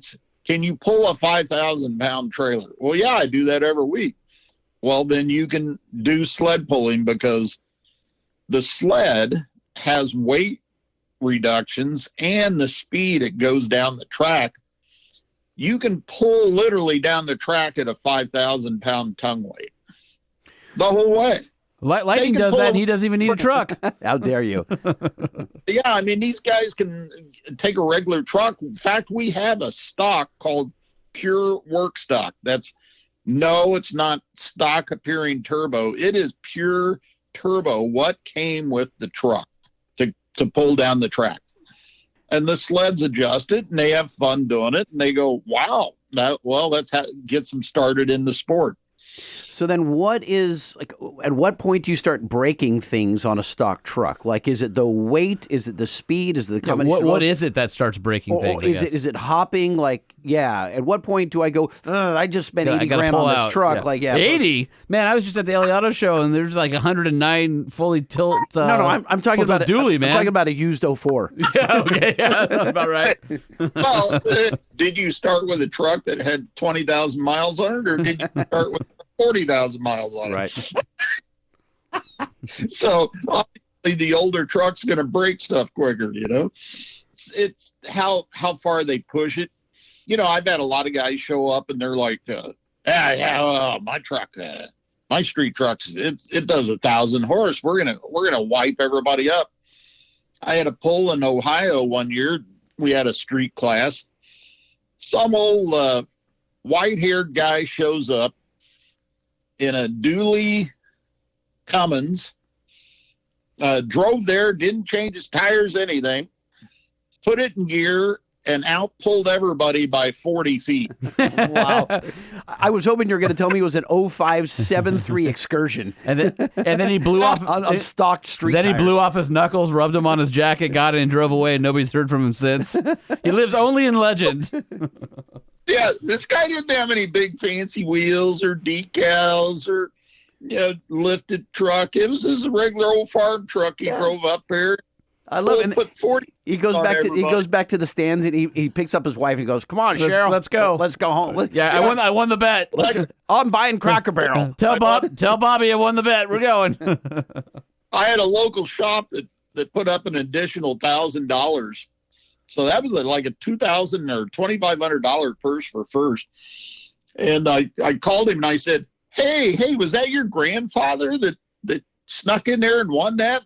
can you pull a 5,000-pound trailer? Well, yeah, I do that every week. Well, then you can do sled pulling because the sled has weight reductions and the speed it goes down the track. You can pull literally down the track at a 5,000-pound tongue weight the whole way. Lightning does that, and he doesn't even need a truck. How dare you? Yeah, these guys can take a regular truck. In fact, we have a stock called Pure Work Stock. It's not stock appearing turbo. It is pure turbo, what came with the truck to pull down the track. And the sleds adjust it, and they have fun doing it, and they go, wow, that's how it gets them started in the sport. So then at what point do you start breaking things on a stock truck? Like, is it the weight? Is it the speed? Is it the combination? What is it that starts breaking things? Is it hopping? Like, yeah. At what point do I go, I just spent 80 grand on this truck? Yeah. Like, yeah. 80? Man, I was just at the LA Auto Show, and there's like 109 fully tilt. No, I'm talking about dually, man. I'm talking about a used 04. Yeah, okay. Yeah, that sounds about right. Well, did you start with a truck that had 20,000 miles on it, or did you start with 40,000 miles on it? Right. So obviously the older truck's going to break stuff quicker, you know. It's how far they push it. You know, I've had a lot of guys show up and they're like, my truck, my street trucks, it does 1,000 horse. We're gonna wipe everybody up. I had a pull in Ohio one year. We had a street class. Some old white-haired guy shows up in a dually Cummins, drove there, didn't change his tires, anything, put it in gear, and out-pulled everybody by 40 feet. Wow. I was hoping you were going to tell me it was an 0573 Excursion. And then he blew off on stock street Then tires. he blew off his knuckles, rubbed them on his jacket, got it, and drove away, and nobody's heard from him since. He lives only in legend. Yeah, this guy didn't have any big fancy wheels or decals or, lifted truck. It was just a regular old farm truck he drove up there. I love it. Put 40. He goes back to the stands and he picks up his wife and he goes, "Come on, Cheryl, let's go. Let's go home." I won the bet. I'm buying Cracker Barrel. Tell Bobby I won the bet. We're going. I had a local shop that put up an additional $1,000. So that was like a $2,000 or $2,500 purse for first. And I called him and I said, hey, was that your grandfather that snuck in there and won that?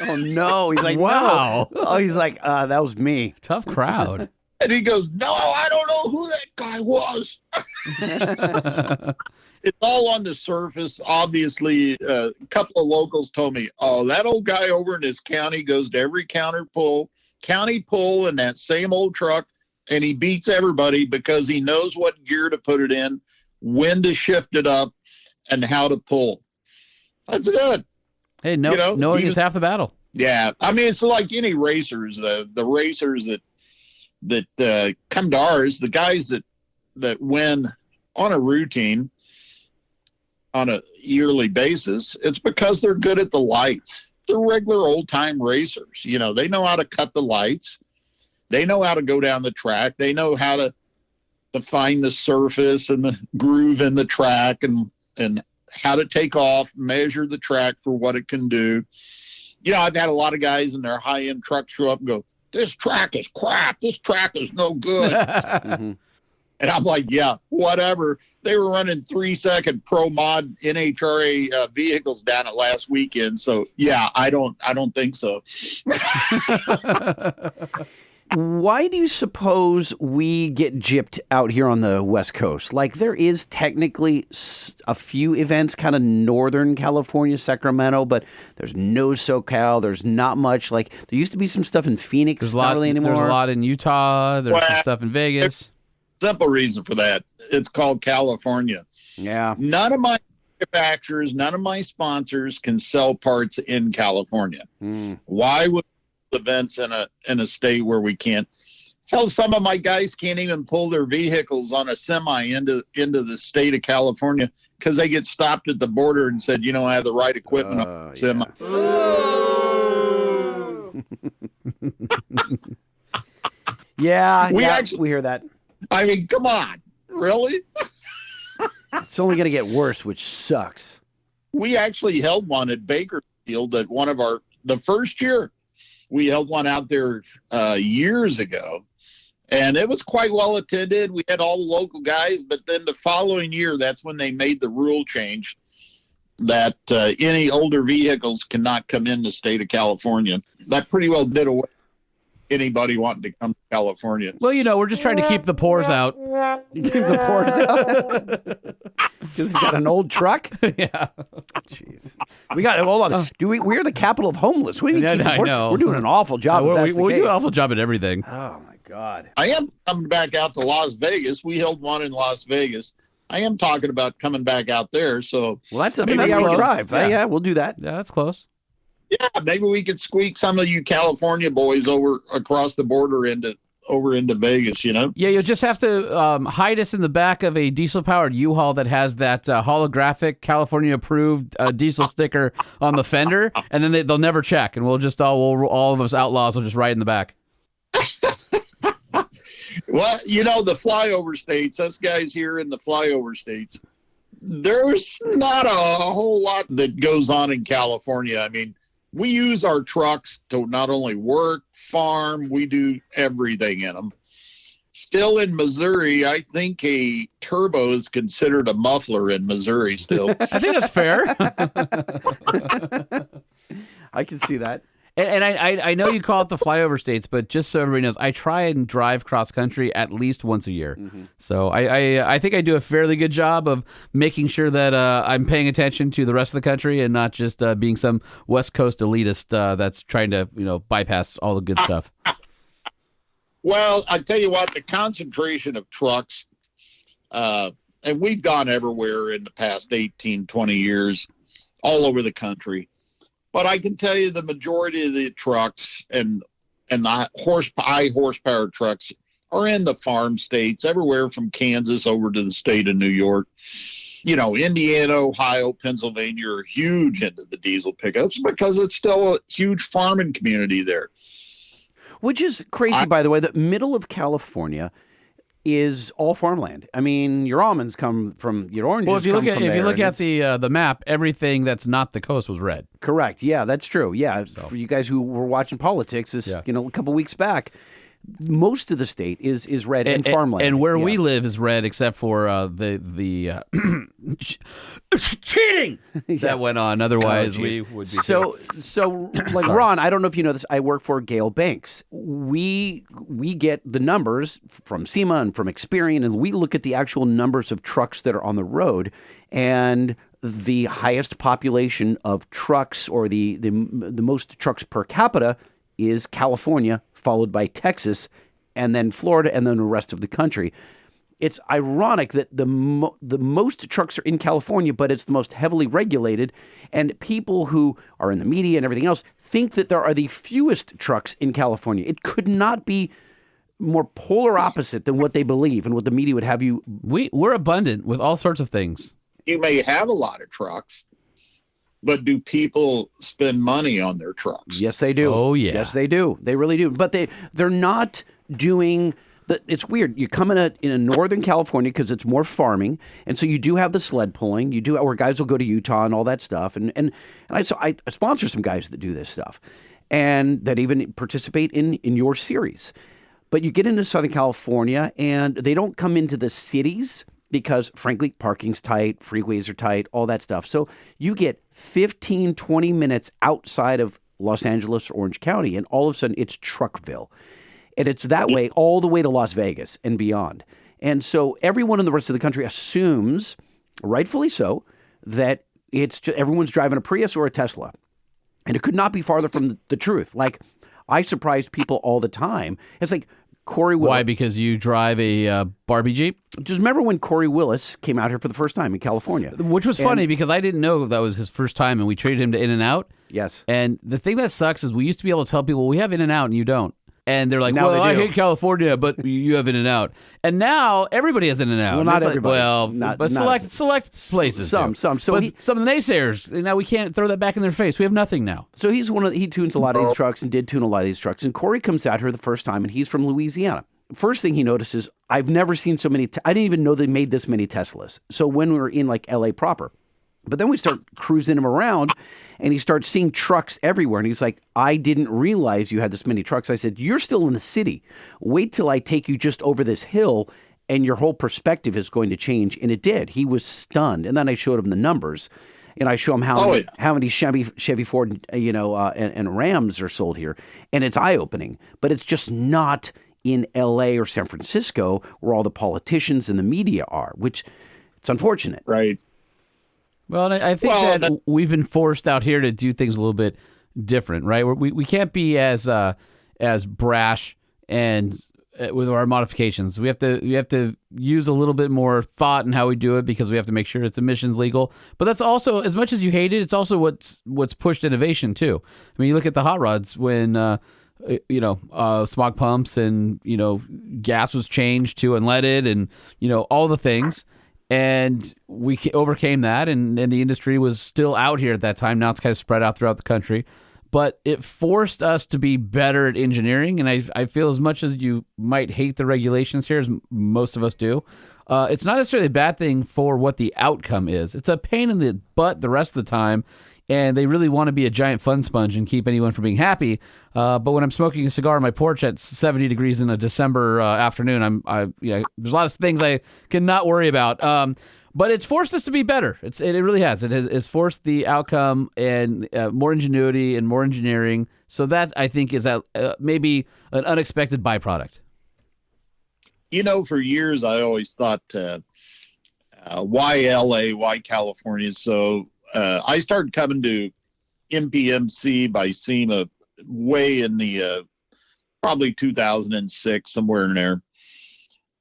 Oh no! He's like, wow. No. Oh, he's like, that was me. Tough crowd. And he goes, no, I don't know who that guy was. It's all on the surface. Obviously, a couple of locals told me, oh, that old guy over in his county goes to every county pull in that same old truck, and he beats everybody because he knows what gear to put it in, when to shift it up, and how to pull. That's good. Hey, knowing is half the battle. Yeah, I mean, it's like any racers. The racers that come to ours, the guys that win on a routine, on a yearly basis, it's because they're good at the lights. They're regular old-time racers. They know how to cut the lights. They know how to go down the track. They know how to find the surface and the groove in the track and how to take off, measure the track for what it can do. I've had a lot of guys in their high-end trucks show up and go, this track is crap. This track is no good. Mm-hmm. And I'm like, yeah, whatever. They were running 3-second Pro Mod NHRA vehicles down it last weekend. So yeah, I don't think so. Why do you suppose we get gypped out here on the West Coast? Like, there is technically a few events, kind of Northern California, Sacramento, but there's no SoCal. There's not much. Like, there used to be some stuff in Phoenix. There's not really anymore. There's a lot in Utah. There's some stuff in Vegas. Simple reason for that. It's called California. Yeah. None of my manufacturers, none of my sponsors can sell parts in California. Why would events in a state where we can't? Hell, some of my guys can't even pull their vehicles on a semi into the state of California because they get stopped at the border and said, I have the right equipment on the semi. Yeah, We we hear that. I mean, come on, really? It's only going to get worse, which sucks. We actually held one at Bakersfield at the first year. We held one out there years ago, and it was quite well attended. We had all the local guys, but then the following year, that's when they made the rule change that any older vehicles cannot come in the state of California. That pretty well did away. anybody wanting to come to California. Well, we're just trying to keep the pores out. Keep the pores out. Because he's got an old truck. Yeah. Jeez. Hold on. We're the capital of homeless. We I know. We're doing an awful job. We if that's the do an case. awful job at everything. Oh my God. I am coming back out to Las Vegas. We held one in Las Vegas. I am talking about coming back out there. So, Well, that's a I mean, that's 3-hour close. drive. Yeah. Yeah, we'll do that. Yeah, that's close. yeah, maybe we could squeak some of you California boys over across the border over into Vegas, Yeah, you'll just have to hide us in the back of a diesel-powered U-Haul that has that holographic California-approved diesel sticker on the fender, and then they'll never check, and we'll just all of us outlaws will just ride in the back. Well, the flyover states, us guys here in the flyover states, there's not a whole lot that goes on in California. I mean, we use our trucks to not only work, farm, we do everything in them. Still in Missouri, I think a turbo is considered a muffler in Missouri still. I think that's fair. I can see that. And I know you call it the flyover states, but just so everybody knows, I try and drive cross country at least once a year. Mm-hmm. So I think I do a fairly good job of making sure that I'm paying attention to the rest of the country and not just being some West Coast elitist that's trying to bypass all the good stuff. Well, I tell you what, the concentration of trucks, and we've gone everywhere in the past 18, 20 years, all over the country. But I can tell you the majority of the trucks and the high horsepower trucks are in the farm states, everywhere from Kansas over to the state of New York. Indiana, Ohio, Pennsylvania are huge into the diesel pickups because it's still a huge farming community there. Which is crazy, by the way. The middle of California is all farmland. I mean, your almonds come from your oranges. Well, if you look at the map, everything that's not the coast was red. Correct. Yeah, that's true. Yeah, for you guys who were watching politics, a couple weeks back, most of the state is red and farmland. And where we live is red, except for the cheating that went on. Otherwise, we would be so like Ron. I don't know if you know this. I work for Gale Banks. We get the numbers from SEMA and from Experian, and we look at the actual numbers of trucks that are on the road, and the highest population of trucks, or the most trucks per capita, is California, followed by Texas, and then Florida, and then the rest of the country. It's ironic that the most trucks are in California, but it's the most heavily regulated, and people who are in the media and everything else think that there are the fewest trucks in California. It could not be more polar opposite than what they believe and what the media would have you. We're abundant with all sorts of things. You may have a lot of trucks, but do people spend money on their trucks? Yes, they do. Oh, yeah. Yes, they do. They really do. But they're not doing it's weird. You come in a Northern California because it's more farming, and so you do have the sled pulling. You do where guys will go to Utah and all that stuff. And I sponsor some guys that do this stuff, and that even participate in your series. But you get into Southern California, and they don't come into the cities because, frankly, parking's tight, freeways are tight, all that stuff. So you get 15, 20 minutes outside of Los Angeles or Orange County, and all of a sudden it's Truckville. And it's that way all the way to Las Vegas and beyond. And so everyone in the rest of the country assumes, rightfully so, that everyone's driving a Prius or a Tesla. And it could not be farther from the truth. Like, I surprise people all the time. It's like Corey Willis. Why? Because you drive a Barbie Jeep? Just remember when Corey Willis came out here for the first time in California. Which was funny because I didn't know that was his first time, and we traded him to In-N-Out. Yes. And the thing that sucks is we used to be able to tell people, well, we have In-N-Out and you don't. And they're like, Now well, they I do. hate California, but you have In-N-Out. And now everybody has In-N-Out. Well, And not it's like, everybody. well, Not- but not- select places. Some. do. So but some of the naysayers, now we can't throw that back in their face. We have nothing now. So he tunes a lot of these trucks and did tune a lot of these trucks. And Corey comes out here the first time, and he's from Louisiana. First thing he notices, I've never seen so many. I didn't even know they made this many Teslas. So when we were in like LA proper, but then we start cruising him around, and he starts seeing trucks everywhere. And he's like, I didn't realize you had this many trucks. I said, you're still in the city. Wait till I take you just over this hill, and your whole perspective is going to change. And it did. He was stunned. And then I showed him the numbers. and I show them how many Chevy Ford, and Rams are sold here, and it's eye-opening. But it's just not in L.A. or San Francisco where all the politicians and the media are, which it's unfortunate. Right. Well, and I think that we've been forced out here to do things a little bit different, right? We can't be as brash and with our modifications. We have to use a little bit more thought in how we do it because we have to make sure it's emissions legal. But that's also, as much as you hate it, it's also what's pushed innovation too. I mean, you look at the hot rods when smog pumps and gas was changed to unleaded and all the things. And we overcame that, and the industry was still out here at that time. Now it's kind of spread out throughout the country. But it forced us to be better at engineering, and I feel as much as you might hate the regulations here, as most of us do, it's not necessarily a bad thing for what the outcome is. It's a pain in the butt the rest of the time, and they really want to be a giant fun sponge and keep anyone from being happy. But when I'm smoking a cigar on my porch at 70 degrees in a December afternoon, there's a lot of things I cannot worry about. But it's forced us to be better. It really has. It's forced the outcome and more ingenuity and more engineering. So that, I think, is maybe an unexpected byproduct. For years, I always thought, why LA, why California? So I started coming to MPMC by SEMA way in the probably 2006, somewhere in there.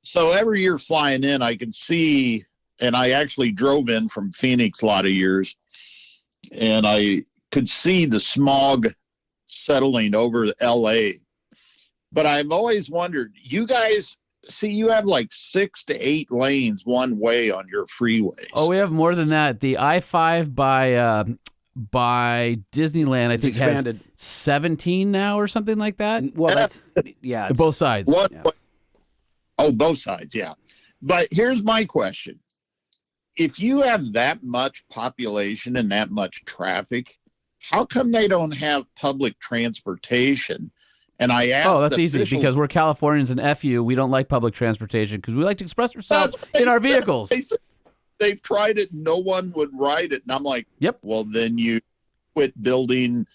So every year flying in, I could see, and I actually drove in from Phoenix a lot of years, and I could see the smog settling over LA. But I've always wondered, you guys, you have like 6 to 8 lanes one way on your freeways. Oh, we have more than that. The I-5 by Disneyland, I think, expanded. Has 17 now or something like that. Well, that's both sides. Yeah. Oh, both sides, yeah. But here's my question. If you have that much population and that much traffic, how come they don't have public transportation? And I asked that's easy, because we're Californians and F you, we don't like public transportation because we like to express ourselves in our vehicles. They've tried it, no one would ride it. And I'm like, yep. Well, then you quit building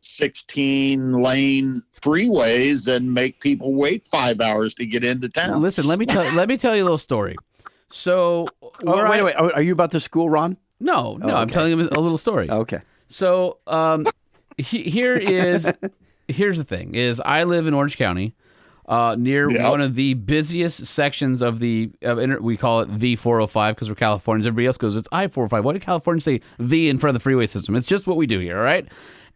16-lane freeways and make people wait 5 hours to get into town. Listen, let me tell you a little story. So, wait. Are you about to school Ron? No, okay. I'm telling him a little story. Okay. So, here's the thing: is I live in Orange County, near one of the busiest sections of we call it the 405 because we're Californians. Everybody else goes, it's I-405. Why do Californians say the in front of the freeway system? It's just what we do here, all right?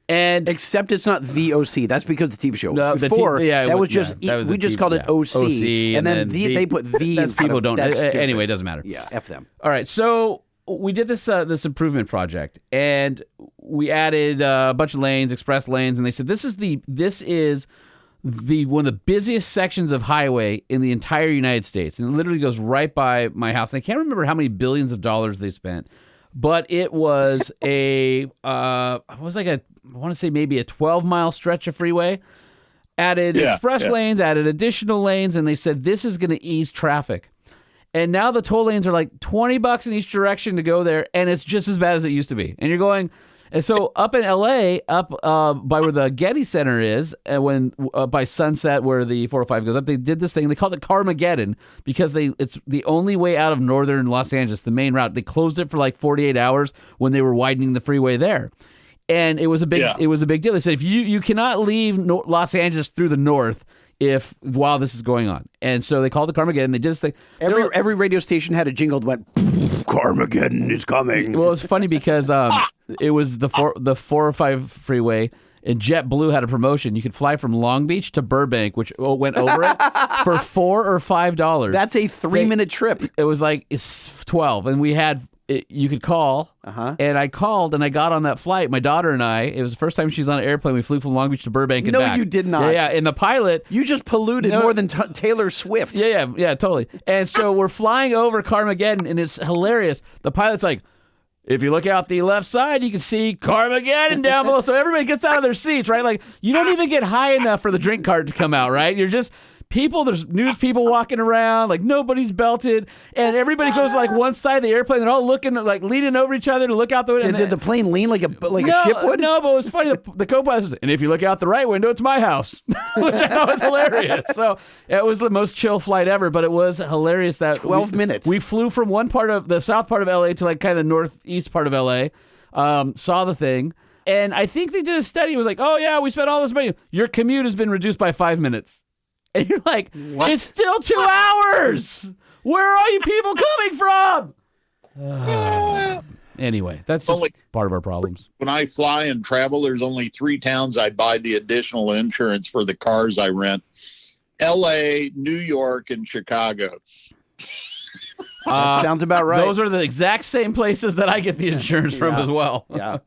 And except it's not the OC. That's because of the TV show. No, before we just called it OC, and then they put the. That's people don't. Anyway, it doesn't matter. Yeah, F them. All right, so we did this improvement project, and we added a bunch of lanes, express lanes, and they said this is one of the busiest sections of highway in the entire United States, and it literally goes right by my house. And I can't remember how many billions of dollars they spent, but it was I want to say maybe a 12-mile stretch of freeway. Added express lanes, added additional lanes, and they said this is going to ease traffic. And now the toll lanes are like $20 in each direction to go there, and it's just as bad as it used to be. And you're going, and so up in LA, by where the Getty Center is, and by Sunset where the 405 goes up, they did this thing. They called it Carmageddon because it's the only way out of northern Los Angeles, the main route. They closed it for like 48 hours when they were widening the freeway there. And it was a big deal. They said if you cannot leave Los Angeles through the north while this is going on. And so they called it Carmageddon. They did this thing. Every radio station had a jingle that went, Carmageddon is coming. Well, it's funny because it was the 405 freeway, and JetBlue had a promotion. You could fly from Long Beach to Burbank, which went over it, for $4 or $5. That's a 3-minute trip. It was like it's 12, and we had. You could call, and I called, and I got on that flight. My daughter and I, it was the first time she was on an airplane. We flew from Long Beach to Burbank and back. No, you did not. Yeah, and the pilot... You just polluted more than Taylor Swift. Yeah, totally. And so we're flying over Carmageddon, and it's hilarious. The pilot's like, if you look out the left side, you can see Carmageddon down below. So everybody gets out of their seats, right? Like, you don't even get high enough for the drink cart to come out, right? You're just... there's news people walking around, like nobody's belted, and everybody goes to like one side of the airplane. They're all looking, like leaning over each other to look out the window. Did the plane lean like a ship would? No, but it was funny. The co-pilot says, and if you look out the right window, it's my house. Which I thought was hilarious. So it was the most chill flight ever, but it was hilarious that 12 minutes. We flew from one part of the south part of LA to like kind of the northeast part of LA, saw the thing. And I think they did a study. It was like, oh, yeah, we spent all this money. Your commute has been reduced by 5 minutes. And you're like, what? It's still 2 hours. Where are you people coming from? Anyway, that's just part of our problems. When I fly and travel, there's only 3 towns I buy the additional insurance for the cars I rent. L.A., New York, and Chicago. That sounds about right. Those are the exact same places that I get the insurance from as well. Yeah.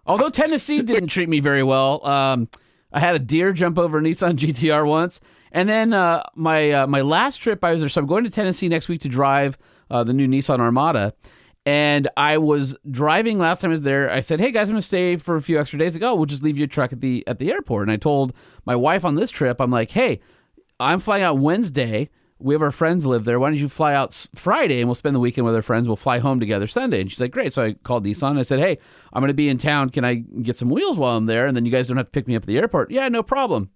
Although Tennessee didn't treat me very well. I had a deer jump over a Nissan GTR once. And then my last trip I was there, so I'm going to Tennessee next week to drive the new Nissan Armada. And I was driving last time I was there. I said, hey, guys, I'm going to stay for a few extra days. We'll just leave you a truck at the airport. And I told my wife on this trip, I'm like, hey, I'm flying out Wednesday. We have our friends live there. Why don't you fly out Friday and we'll spend the weekend with our friends. We'll fly home together Sunday. And she's like, great. So I called Nissan and I said, hey, I'm going to be in town. Can I get some wheels while I'm there? And then you guys don't have to pick me up at the airport. Yeah, no problem.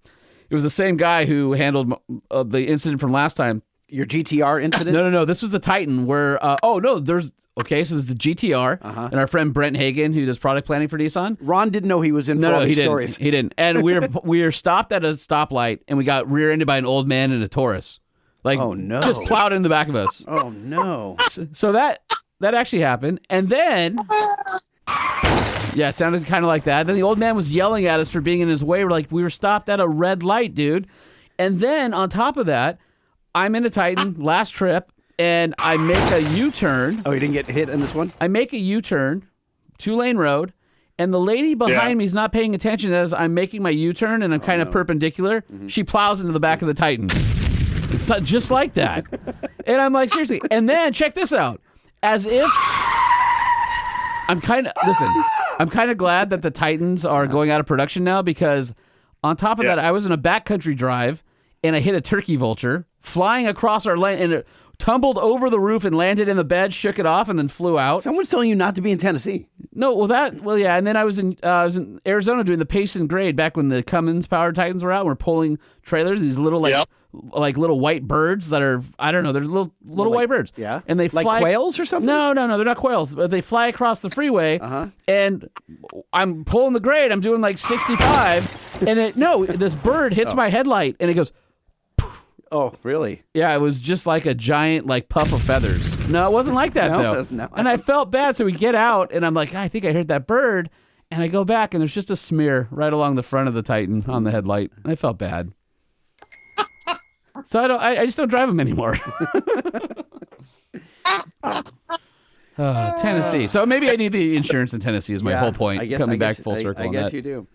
It was the same guy who handled the incident from last time. Your GTR incident? No. This was the Titan where, so this is the GTR and our friend Brent Hagen, who does product planning for Nissan. Ron didn't know he was in for all these stories. He didn't. And we were stopped at a stoplight and we got rear-ended by an old man in a Taurus. Like, oh, no. Just plowed in the back of us. Oh, no. So that actually happened. And then, yeah, it sounded kind of like that. Then the old man was yelling at us for being in his way. We were stopped at a red light, dude. And then on top of that, I'm in a Titan last trip, and I make a U-turn. Oh, you didn't get hit in this one? I make a U-turn, 2-lane road, and the lady behind me is not paying attention as I'm making my U-turn, and I'm kind of perpendicular. Mm-hmm. She plows into the back of the Titan. It's just like that. And I'm like, seriously. And then, check this out. As if... I'm kind of glad that the Titans are going out of production now, because on top of that, I was in a backcountry drive, and I hit a turkey vulture flying across our lane, and it tumbled over the roof and landed in the bed, shook it off, and then flew out. Someone's telling you not to be in Tennessee. No, yeah. And then I was in Arizona doing the pace and grade back when the Cummins powered Titans were out. And we're pulling trailers, these little like little white birds that are, I don't know, they're little white birds. Yeah. And they fly like quails or something? No, they're not quails. But they fly across the freeway. And I'm pulling the grade. I'm doing like 65, and this bird hits my headlight, and it goes. Oh, really? Yeah, it was just like a giant puff of feathers. No, it wasn't like that, though. No. And I felt bad, so we get out, and I'm like, I think I heard that bird. And I go back, and there's just a smear right along the front of the Titan on the headlight. And I felt bad. So I just don't drive them anymore. Tennessee. So maybe I need the insurance in Tennessee is my whole point. Coming back full circle on that. I guess you do.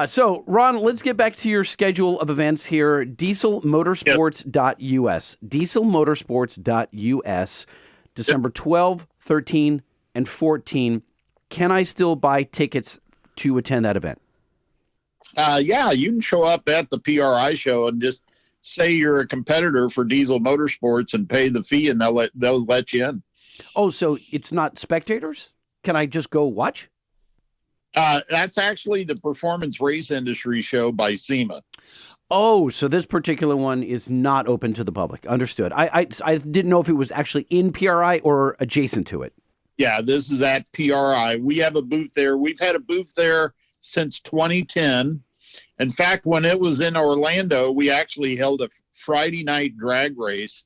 So, Ron, let's get back to your schedule of events here. Dieselmotorsports.us. Dieselmotorsports.us. December 12, 13, and 14. Can I still buy tickets to attend that event? Yeah, you can show up at the PRI show and just say you're a competitor for Diesel Motorsports and pay the fee, and they'll let you in. Oh, so it's not spectators? Can I just go watch? That's actually the Performance Race Industry show by SEMA. Oh, so this particular one is not open to the public. Understood. I didn't know if it was actually in PRI or adjacent to it. Yeah, this is at PRI. We have a booth there. We've had a booth there since 2010. In fact, when it was in Orlando, we actually held a Friday night drag race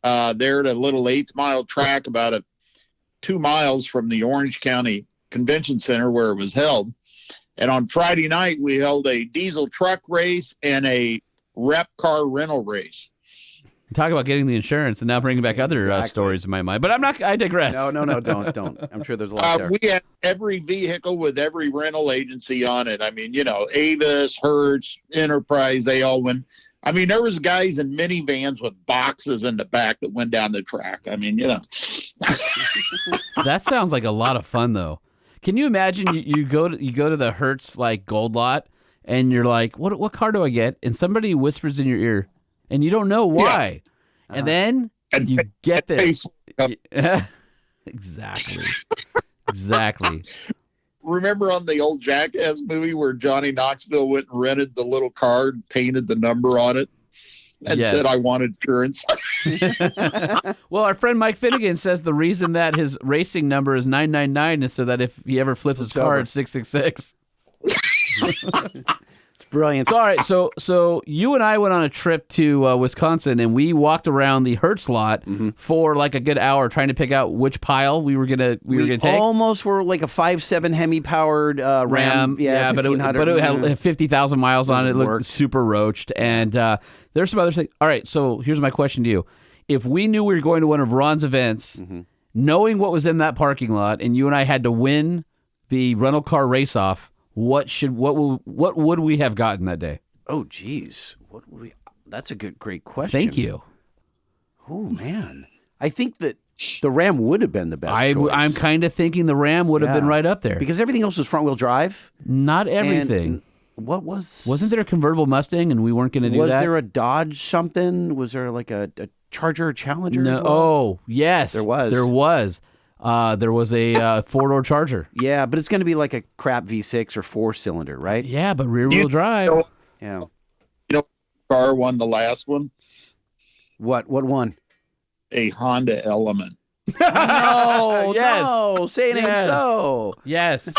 there at a little 8th mile track about 2 miles from the Orange County Convention Center where it was held. And on Friday night, we held a diesel truck race and a rep car rental race. Talk about getting the insurance and now bringing back other stories in my mind. But I digress. No, don't. I'm sure there's a lot there. We had every vehicle with every rental agency on it. I mean, Avis, Hertz, Enterprise, they all went. I mean, there was guys in minivans with boxes in the back that went down the track. I mean, That sounds like a lot of fun, though. Can you imagine you go to the Hertz Gold Lot and you're like, what car do I get? And somebody whispers in your ear, and you don't know why. And then you get there. Exactly. Exactly. Remember on the old Jackass movie where Johnny Knoxville went and rented the little car and painted the number on it and said, I wanted insurance? Well, our friend Mike Finnegan says the reason that his racing number is 999 is so that if he ever flips his car, it's 666. It's brilliant. So, all right, so you and I went on a trip to Wisconsin, and we walked around the Hertz lot for like a good hour trying to pick out which pile we were gonna take. Almost were like a 5.7 Hemi powered Ram. Yeah, but it had 50,000 miles on it. It looked super roached, and there's some other things. All right, so here's my question to you: if we knew we were going to one of Ron's events, knowing what was in that parking lot, and you and I had to win the rental car race off, what would we have gotten that day? Oh, geez. What would we? That's a great question. Thank you. Oh, man. I think that the Ram would have been the best choice. I'm kind of thinking the Ram would have been right up there. Because everything else was front-wheel drive. Not everything. And what was... Wasn't there a convertible Mustang and we weren't going to do that? Was there a Dodge something? Was there like a Charger or Challenger No. as well? Oh, yes. There was. There was a four-door Charger. Yeah, but it's going to be like a crap V6 or four-cylinder, right? Yeah, but rear-wheel drive. Yeah. You know, car won the last one? What one? A Honda Element. No, Yes. no, say it ain't so. Yes.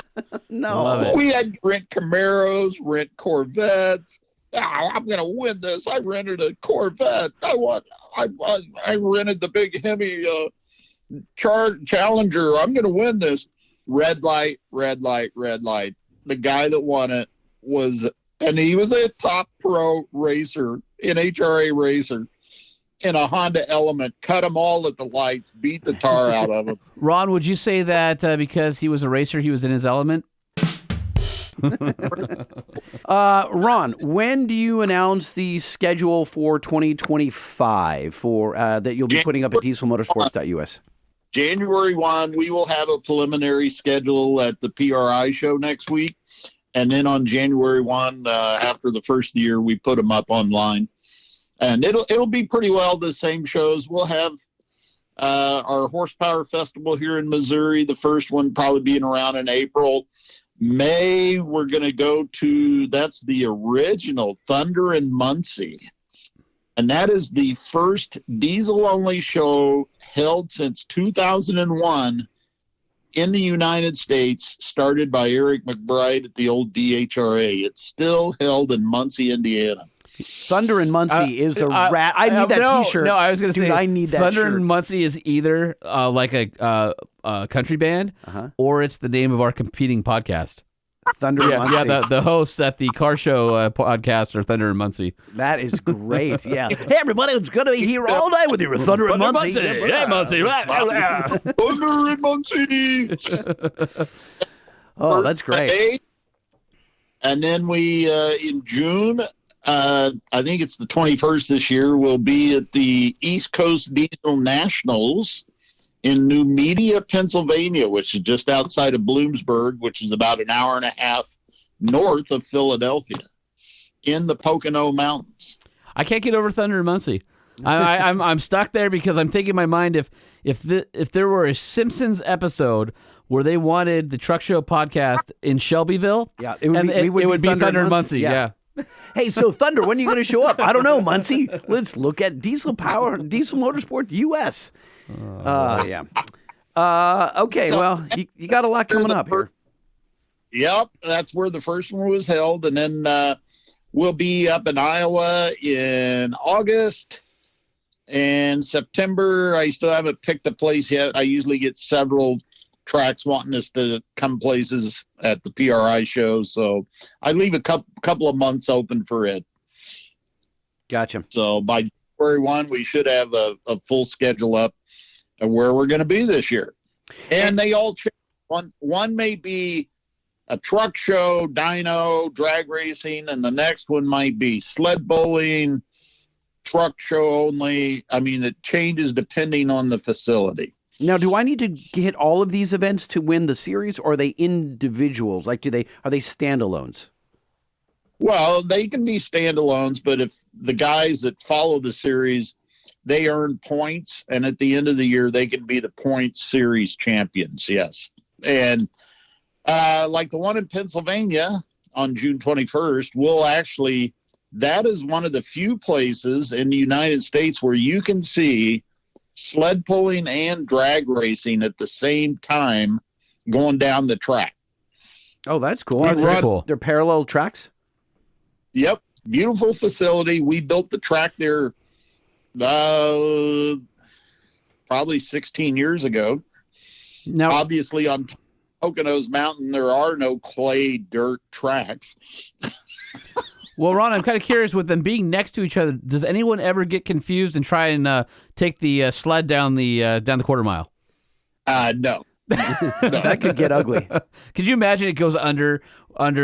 No. Love it. We had to rent Camaros, rent Corvettes. I'm going to win this. I rented a Corvette. I rented the big Hemi Challenger. I'm going to win this. Red light, red light, red light. The guy that won it he was a top pro racer, an HRA racer, in a Honda Element, cut them all at the lights, beat the tar out of them. Ron, would you say that because he was a racer, he was in his element? Ron, when do you announce the schedule for 2025 for that you'll be putting up at dieselmotorsports.us? January 1, we will have a preliminary schedule at the PRI show next week. And then on January 1, after the first of the year, we put them up online. And it'll be pretty well the same shows. We'll have our Horsepower Festival here in Missouri, the first one probably being around in April. May, we're going to go to, that's the original Thunder in Muncie. And that is the first diesel-only show held since 2001 in the United States, started by Eric McBride at the old DHRA. It's still held in Muncie, Indiana. Thunder in Muncie is the rat. I need that T-shirt. No, I was going to say, I need that Thunder shirt. in Muncie is either like a country band or it's the name of our competing podcast. Thunder in Muncie. Yeah, the hosts at the car show podcast are Thunder in Muncie. That is great. Yeah. Hey, everybody, it's going to be here all day with you. Thunder in Muncie. Hey, Muncie. Thunder in Muncie. Oh, that's great. And then we, in June, I think it's the 21st this year, we'll be at the East Coast Diesel Nationals in New Media, Pennsylvania, which is just outside of Bloomsburg, which is about an hour and a half north of Philadelphia, in the Pocono Mountains. I can't get over Thunder in Muncie. I'm stuck there because I'm thinking in my mind if there were a Simpsons episode where they wanted the Truck Show podcast in Shelbyville, it would be Thunder in Muncie. Yeah. Hey, so Thunder, when are you going to show up? I don't know, Muncie. Let's look at Diesel Motorsports US. Yeah. Okay, well, you got a lot coming up here. Yep, that's where the first one was held. And then we'll be up in Iowa in August and September. I still haven't picked a place yet. I usually get several tracks wanting us to come places at the PRI show. So I leave a couple of months open for it. Gotcha. So by January 1, we should have a full schedule up of where we're going to be this year. And they all change. One may be a truck show, dyno, drag racing, and the next one might be sled bowling, truck show only. I mean, it changes depending on the facility. Now, do I need to hit all of these events to win the series, or are they individuals? Like, are they standalones? Well, they can be standalones, but if the guys that follow the series, they earn points, and at the end of the year, they can be the point series champions. Yes. And like the one in Pennsylvania on June 21st, that is one of the few places in the United States where you can see sled pulling and drag racing at the same time going down the track. Oh, that's cool. That's very cool. They're parallel tracks? Yep. Beautiful facility. We built the track there probably 16 years ago. Now, Obviously, on Poconos Mountain, there are no clay dirt tracks. Well, Ron, I'm kind of curious, with them being next to each other, does anyone ever get confused and try and take the sled down the quarter mile? No. that could get ugly. Could you imagine it goes under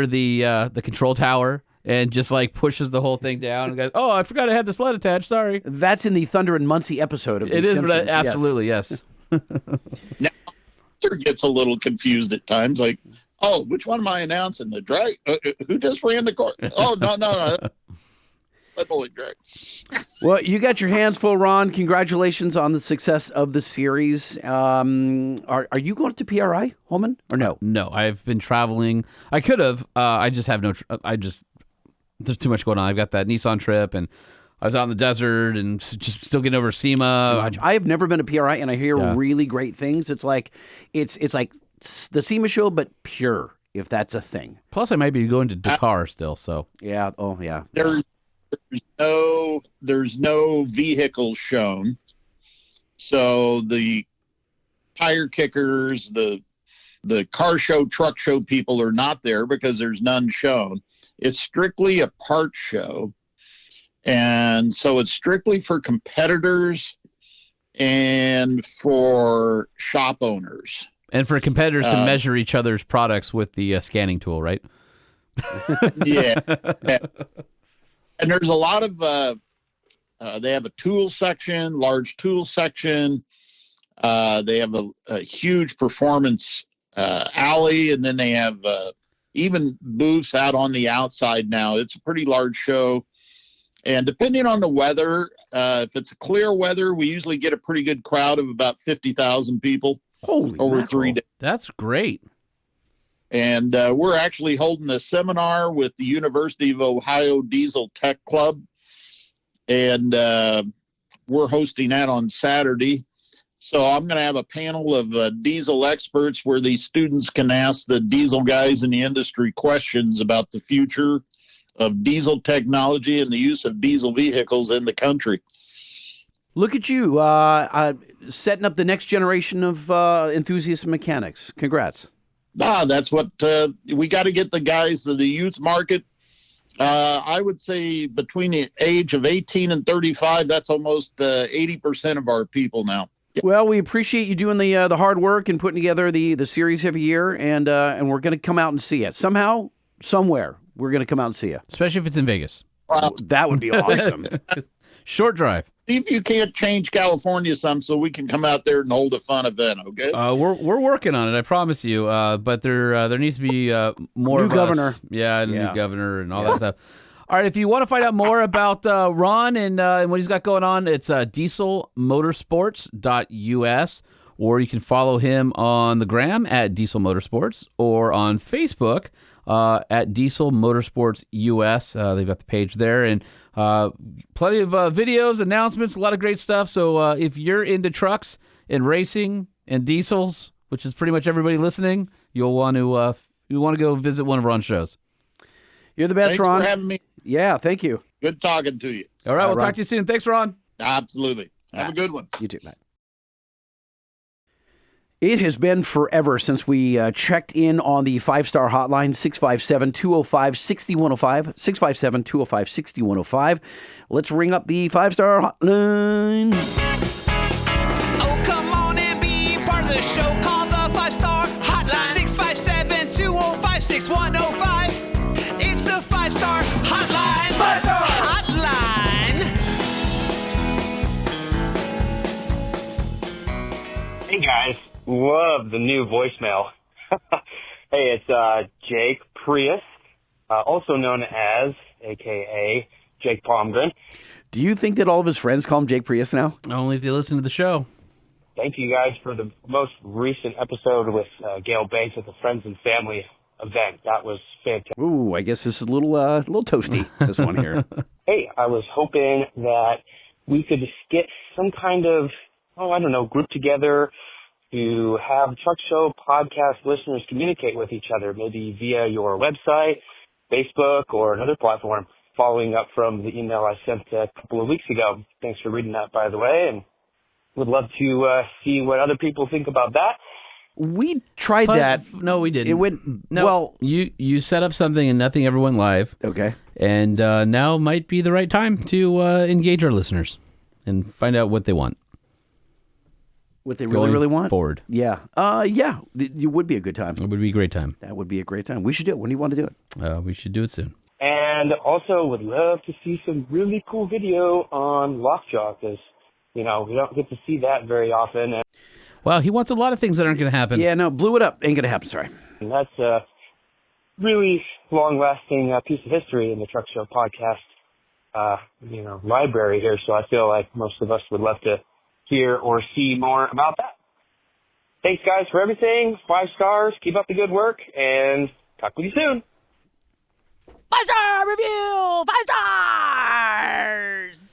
the control tower and just like pushes the whole thing down and goes, "Oh, I forgot I had the sled attached. Sorry." That's in the Thunder and Muncie episode of It The is, Simpsons. but absolutely, yes. Now, gets a little confused at times, like, "Oh, which one am I announcing? The drag? Who just ran the course? Oh, no. Sled drag." Well, you got your hands full, Ron. Congratulations on the success of the series. Are you going to PRI, Holman, or no? No, I've been traveling. I could have. I just have no. There's too much going on. I've got that Nissan trip, and I was out in the desert, and just still getting over SEMA. I have never been to PRI, and I hear Yeah. really great things. It's like the SEMA show, but pure, if that's a thing. Plus, I might be going to Dakar still. So Yeah. Oh, yeah. There's no vehicles shown, so the tire kickers, the car show, truck show people are not there because there's none shown. It's strictly a parts show, and so it's strictly for competitors and for shop owners. and for competitors to measure each other's products with the scanning tool, right? Yeah. And there's a lot of they have a tool section, large tool section. They have a huge performance alley, and then they have even booths out on the outside now. It's a pretty large show. And depending on the weather, if it's a clear weather, we usually get a pretty good crowd of about 50,000 people over 3 days. That's great. And we're actually holding a seminar with the University of Ohio Diesel Tech Club. And we're hosting that on Saturday. So I'm going to have a panel of diesel experts where these students can ask the diesel guys in the industry questions about the future of diesel technology and the use of diesel vehicles in the country. Look at you setting up the next generation of enthusiast mechanics. Congrats. That's what we got to get the guys to the youth market. I would say between the age of 18 and 35, that's almost 80% of our people now. Well, we appreciate you doing the hard work and putting together the series every year, and we're going to come out and see it. Somehow, somewhere, we're going to come out and see it. Especially if it's in Vegas. That would be awesome. Short drive. See if you can't change California some so we can come out there and hold a fun event, okay? We're working on it, I promise you. But there needs to be more New of governor. Us. Yeah, new governor and all that stuff. All right, if you want to find out more about Ron and what he's got going on, it's dieselmotorsports.us, or you can follow him on the gram at Diesel Motorsports, or on Facebook at Diesel Motorsports US. They've got the page there, and plenty of videos, announcements, a lot of great stuff. So if you're into trucks and racing and diesels, which is pretty much everybody listening, you'll want to go visit one of Ron's shows. You're the best, Thanks Ron. for having me. Yeah, thank you. Good talking to you. All right, we'll Ron. talk to you soon. Thanks, Ron. Absolutely. Have a good one. You too, Matt. It has been forever since we checked in on the 5-star hotline, 657-205-6105, 657-205-6105. Let's ring up the 5-star hotline. Oh, come on and be part of the show. Call the 5-star hotline. 657-205-6105. It's the 5-star hotline. 5-star hotline. Hey guys, love the new voicemail. Hey, it's Jake Prius. also known as, a.k.a. Jake Palmgren. Do you think that all of his friends call him Jake Prius now? Only if they listen to the show. Thank you guys for the most recent episode with Gail Banks at the Friends and Family event. That was fantastic. Ooh, I guess this is a little toasty, this one here. Hey, I was hoping that we could get some kind of, group together to have Truck Show podcast listeners communicate with each other, maybe via your website, Facebook, or another platform, following up from the email I sent a couple of weeks ago. Thanks for reading that, by the way, and would love to see what other people think about that. We tried that. No, we didn't. It went, no, well. You set up something and nothing ever went live. Okay. And now might be the right time to engage our listeners and find out what they want. What they really want? Forward. Yeah. It would be a good time. It would be a great time. That would be a great time. We should do it. When do you want to do it? We should do it soon. And also would love to see some really cool video on Lockjaw, because, we don't get to see that very often. Well, he wants a lot of things that aren't going to happen. Yeah, no, blew it up. Ain't going to happen, sorry. And that's a really long-lasting piece of history in the Truck Show podcast, library here. So I feel like most of us would love to hear or see more about that. Thanks, guys, for everything. 5 stars. Keep up the good work, and talk with you soon. 5-star review! 5 stars!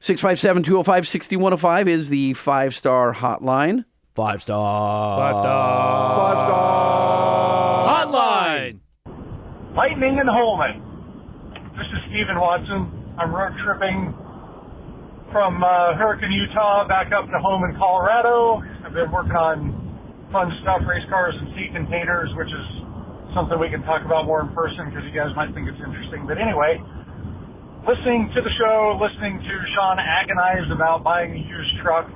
657-205-6105 is the 5-star hotline. 5-star. 5-star. Hotline! Lightning and Holman. This is Stephen Watson. I'm road tripping from Hurricane, Utah, back up to home in Colorado. I've been working on fun stuff, race cars and sea containers, which is something we can talk about more in person because you guys might think it's interesting. But anyway, listening to the show, listening to Sean agonize about buying a used truck,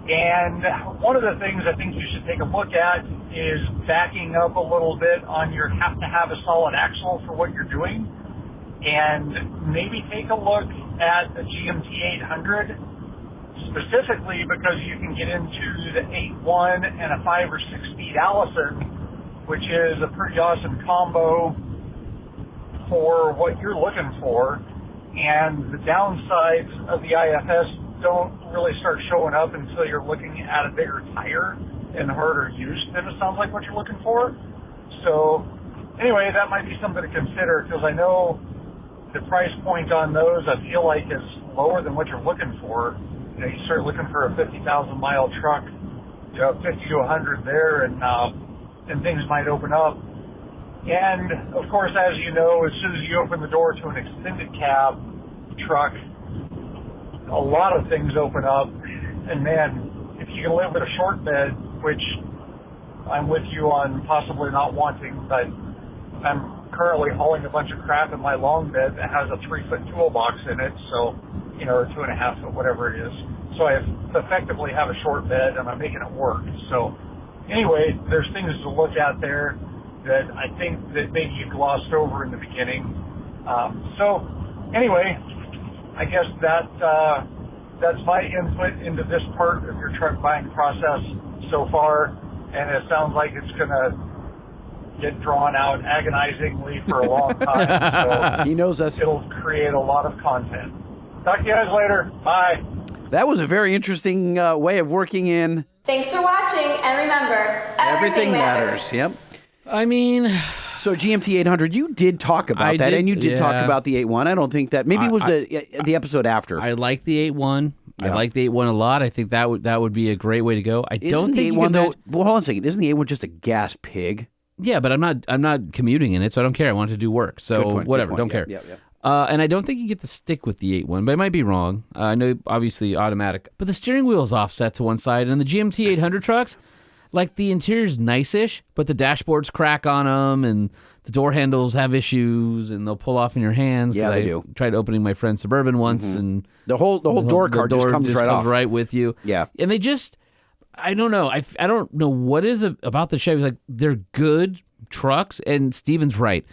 and one of the things I think you should take a look at is backing up a little bit on your have to have a solid axle for what you're doing, and maybe take a look at a GMT 800, specifically because you can get into the 8.1 and a 5 or 6 speed Allison, which is a pretty awesome combo for what you're looking for. And the downsides of the IFS don't really start showing up until you're looking at a bigger tire and harder use than it sounds like what you're looking for. So anyway, that might be something to consider, because I know the price point on those I feel like is lower than what you're looking for. You start looking for a 50,000 mile truck, 50 to 100 there, and things might open up. And of course, as you know, as soon as you open the door to an extended cab truck, a lot of things open up. And man, if you can live with a short bed, which I'm with you on possibly not wanting, but I'm currently hauling a bunch of crap in my long bed that has a 3-foot toolbox in it, so, or 2.5 foot, whatever it is. So I effectively have a short bed, and I'm making it work. So anyway, there's things to look at there that I think that maybe you glossed over in the beginning. So anyway, I guess that's my input into this part of your truck buying process so far, and it sounds like it's going to get drawn out agonizingly for a long time. So he knows us. It'll create a lot of content. Talk to you guys later. Bye. That was a very interesting way of working in. Thanks for watching, and remember, everything matters. Yep. I mean, so GMT 800, you did talk about that, and you did talk about the 8.1. I don't think that maybe it was the episode after. I like the 8.1. Yeah. I like the 8.1 a lot. I think that would be a great way to go. I don't think the 8.1 though. Well, hold on a second. Isn't the 8.1 just a gas pig? Yeah, but I'm not commuting in it, so I don't care. I want to do work, so whatever. Don't care. Yeah. And I don't think you get to stick with the 8.1, but I might be wrong. I know, obviously, automatic. But the steering wheel's offset to one side, and the GMT 800 trucks, like, the interior's nice-ish, but the dashboards crack on them, and the door handles have issues, and they'll pull off in your hands. Yeah, they do. Tried opening my friend's Suburban once, and the whole door card just comes right off. Right with you. Yeah. And they just, I don't know. I don't know what is about the Chevys. Like, they're good trucks, and Steven's right.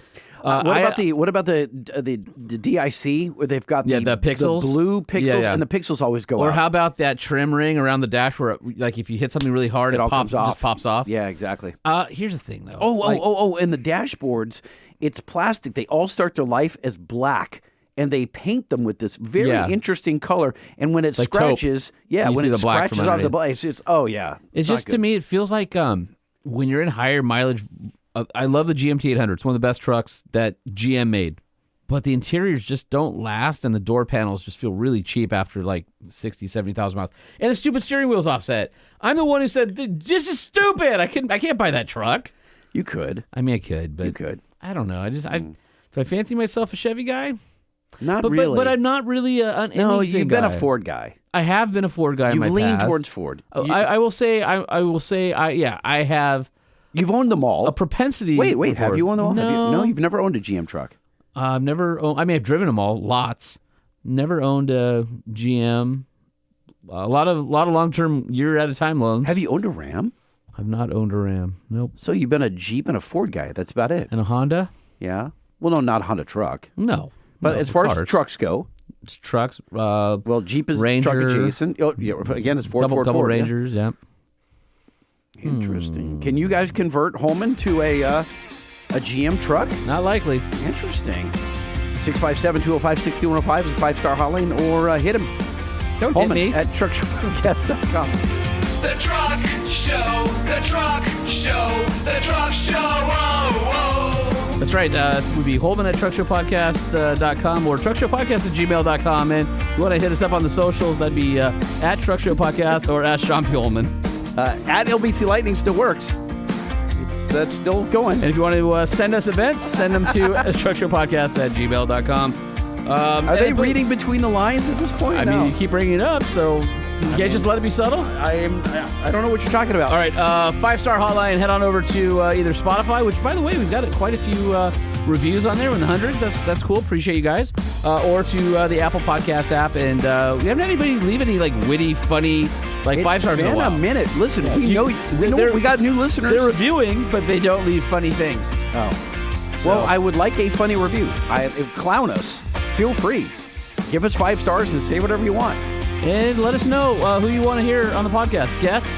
What about the DIC where they've got the pixels, the blue pixels, and the pixels always go out? Or how about that trim ring around the dash where, like, if you hit something really hard, it pops off. Just pops off. Yeah, exactly. Here's the thing, though. And the dashboards, it's plastic. They all start their life as black. And they paint them with this very interesting color. And when it scratches, when it scratches off the black, it's just, to me, it feels like when you're in higher mileage. I love the GMT 800. It's one of the best trucks that GM made. But the interiors just don't last, and the door panels just feel really cheap after like 60, 70,000 miles. And the stupid steering wheel's offset. I'm the one who said, this is stupid. I can't buy that truck. You could. I mean, I could, but you could. I don't know. Do I fancy myself a Chevy guy? Not really. But I'm not really an No, you've been guy. a Ford guy. I have been a Ford guy in my past. You've leaned towards Ford. I will say, I have. You've owned them all. A propensity. Wait, have you owned them all? No. You've never owned a GM truck. I've never owned, I've driven them all, lots. Never owned a GM. A lot of long-term, year-at-a-time loans. Have you owned a Ram? I've not owned a Ram. Nope. So you've been a Jeep and a Ford guy. That's about it. And a Honda? Yeah. Well, no, not a Honda truck. No. But as far as trucks go, it's trucks. Well, Jeep is Ranger, truck adjacent. Again, it's Ford. Couple Rangers. Yeah. Interesting. Can you guys convert Holman to a GM truck? Not likely. Interesting. 657-205-6105 is a 5-star hotline, or hit him. Don't Holman hit me. at truckshowpodcast.com. The Truck Show, the Truck Show, the Truck Show. Oh. That's right. It would be Holman at truckshowpodcast.com or truckshowpodcast@gmail.com. And if you want to hit us up on the socials, that'd be at truckshowpodcast or at Sean P. Holman. At LBC Lightning still works. That's still going. And if you want to send us events, send them to structurepodcast@gmail.com. Are they reading between the lines at this point? I mean, you keep bringing it up, so you can't just let it be subtle. I don't know what you're talking about. All right, 5-star hotline. Head on over to either Spotify, which, by the way, we've got quite a few reviews on there in the hundreds. That's cool. Appreciate you guys. Or to the Apple Podcast app. And we haven't had anybody leave any witty, funny, 5 stars in a while. It's been a minute. Listen, we got new listeners. They're reviewing, but they don't leave funny things. Oh. Well, I would like a funny review. Clown us. Feel free. Give us 5 stars and say whatever you want. And let us know who you want to hear on the podcast. Guests?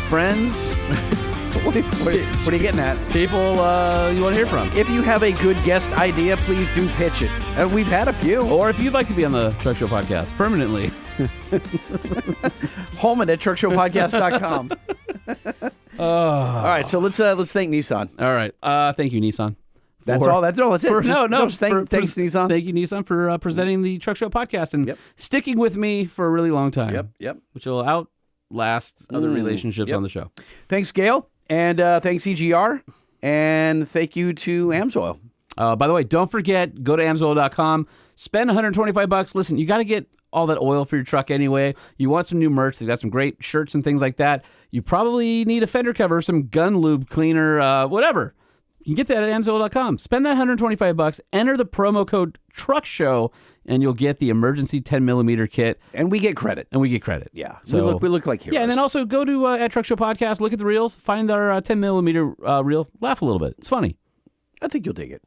Friends? What are you getting at? People you want to hear from. If you have a good guest idea, please do pitch it. We've had a few. Or if you'd like to be on the Truck Show Podcast permanently. Holman at truckshowpodcast.com. All right, so let's thank Nissan. All right. Thank you, Nissan. That's all. That's it. Thanks, Nissan. Thank you, Nissan, for presenting the Truck Show Podcast and sticking with me for a really long time. Yep. Which will outlast other relationships on the show. Thanks, Gail. And thanks, EGR. And thank you to AMSOIL. By the way, don't forget, go to AMSOIL.com. Spend $125. Listen, you got to get all that oil for your truck anyway. You want some new merch. They've got some great shirts and things like that. You probably need a fender cover, some gun lube cleaner, whatever. You can get that at AMSOIL.com. Spend that $125. Enter the promo code TruckShow, and you'll get the emergency 10mm kit. And we get credit. Yeah. So we look like heroes. Yeah, and then also go to at Truck Show Podcast, look at the reels, find our 10mm reel, laugh a little bit. It's funny. I think you'll dig it.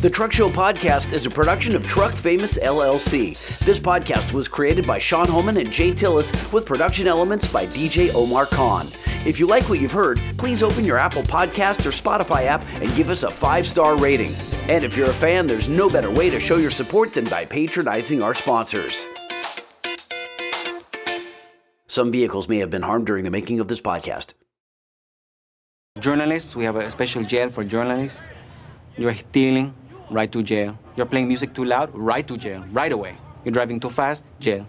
The Truck Show Podcast is a production of Truck Famous LLC. This podcast was created by Sean Holman and Jay Tillis with production elements by DJ Omar Khan. If you like what you've heard, please open your Apple Podcast or Spotify app and give us a 5-star rating. And if you're a fan, there's no better way to show your support than by patronizing our sponsors. Some vehicles may have been harmed during the making of this podcast. Journalists, we have a special jail for journalists. You're stealing, right to jail. You're playing music too loud, right to jail, right away. You're driving too fast, jail.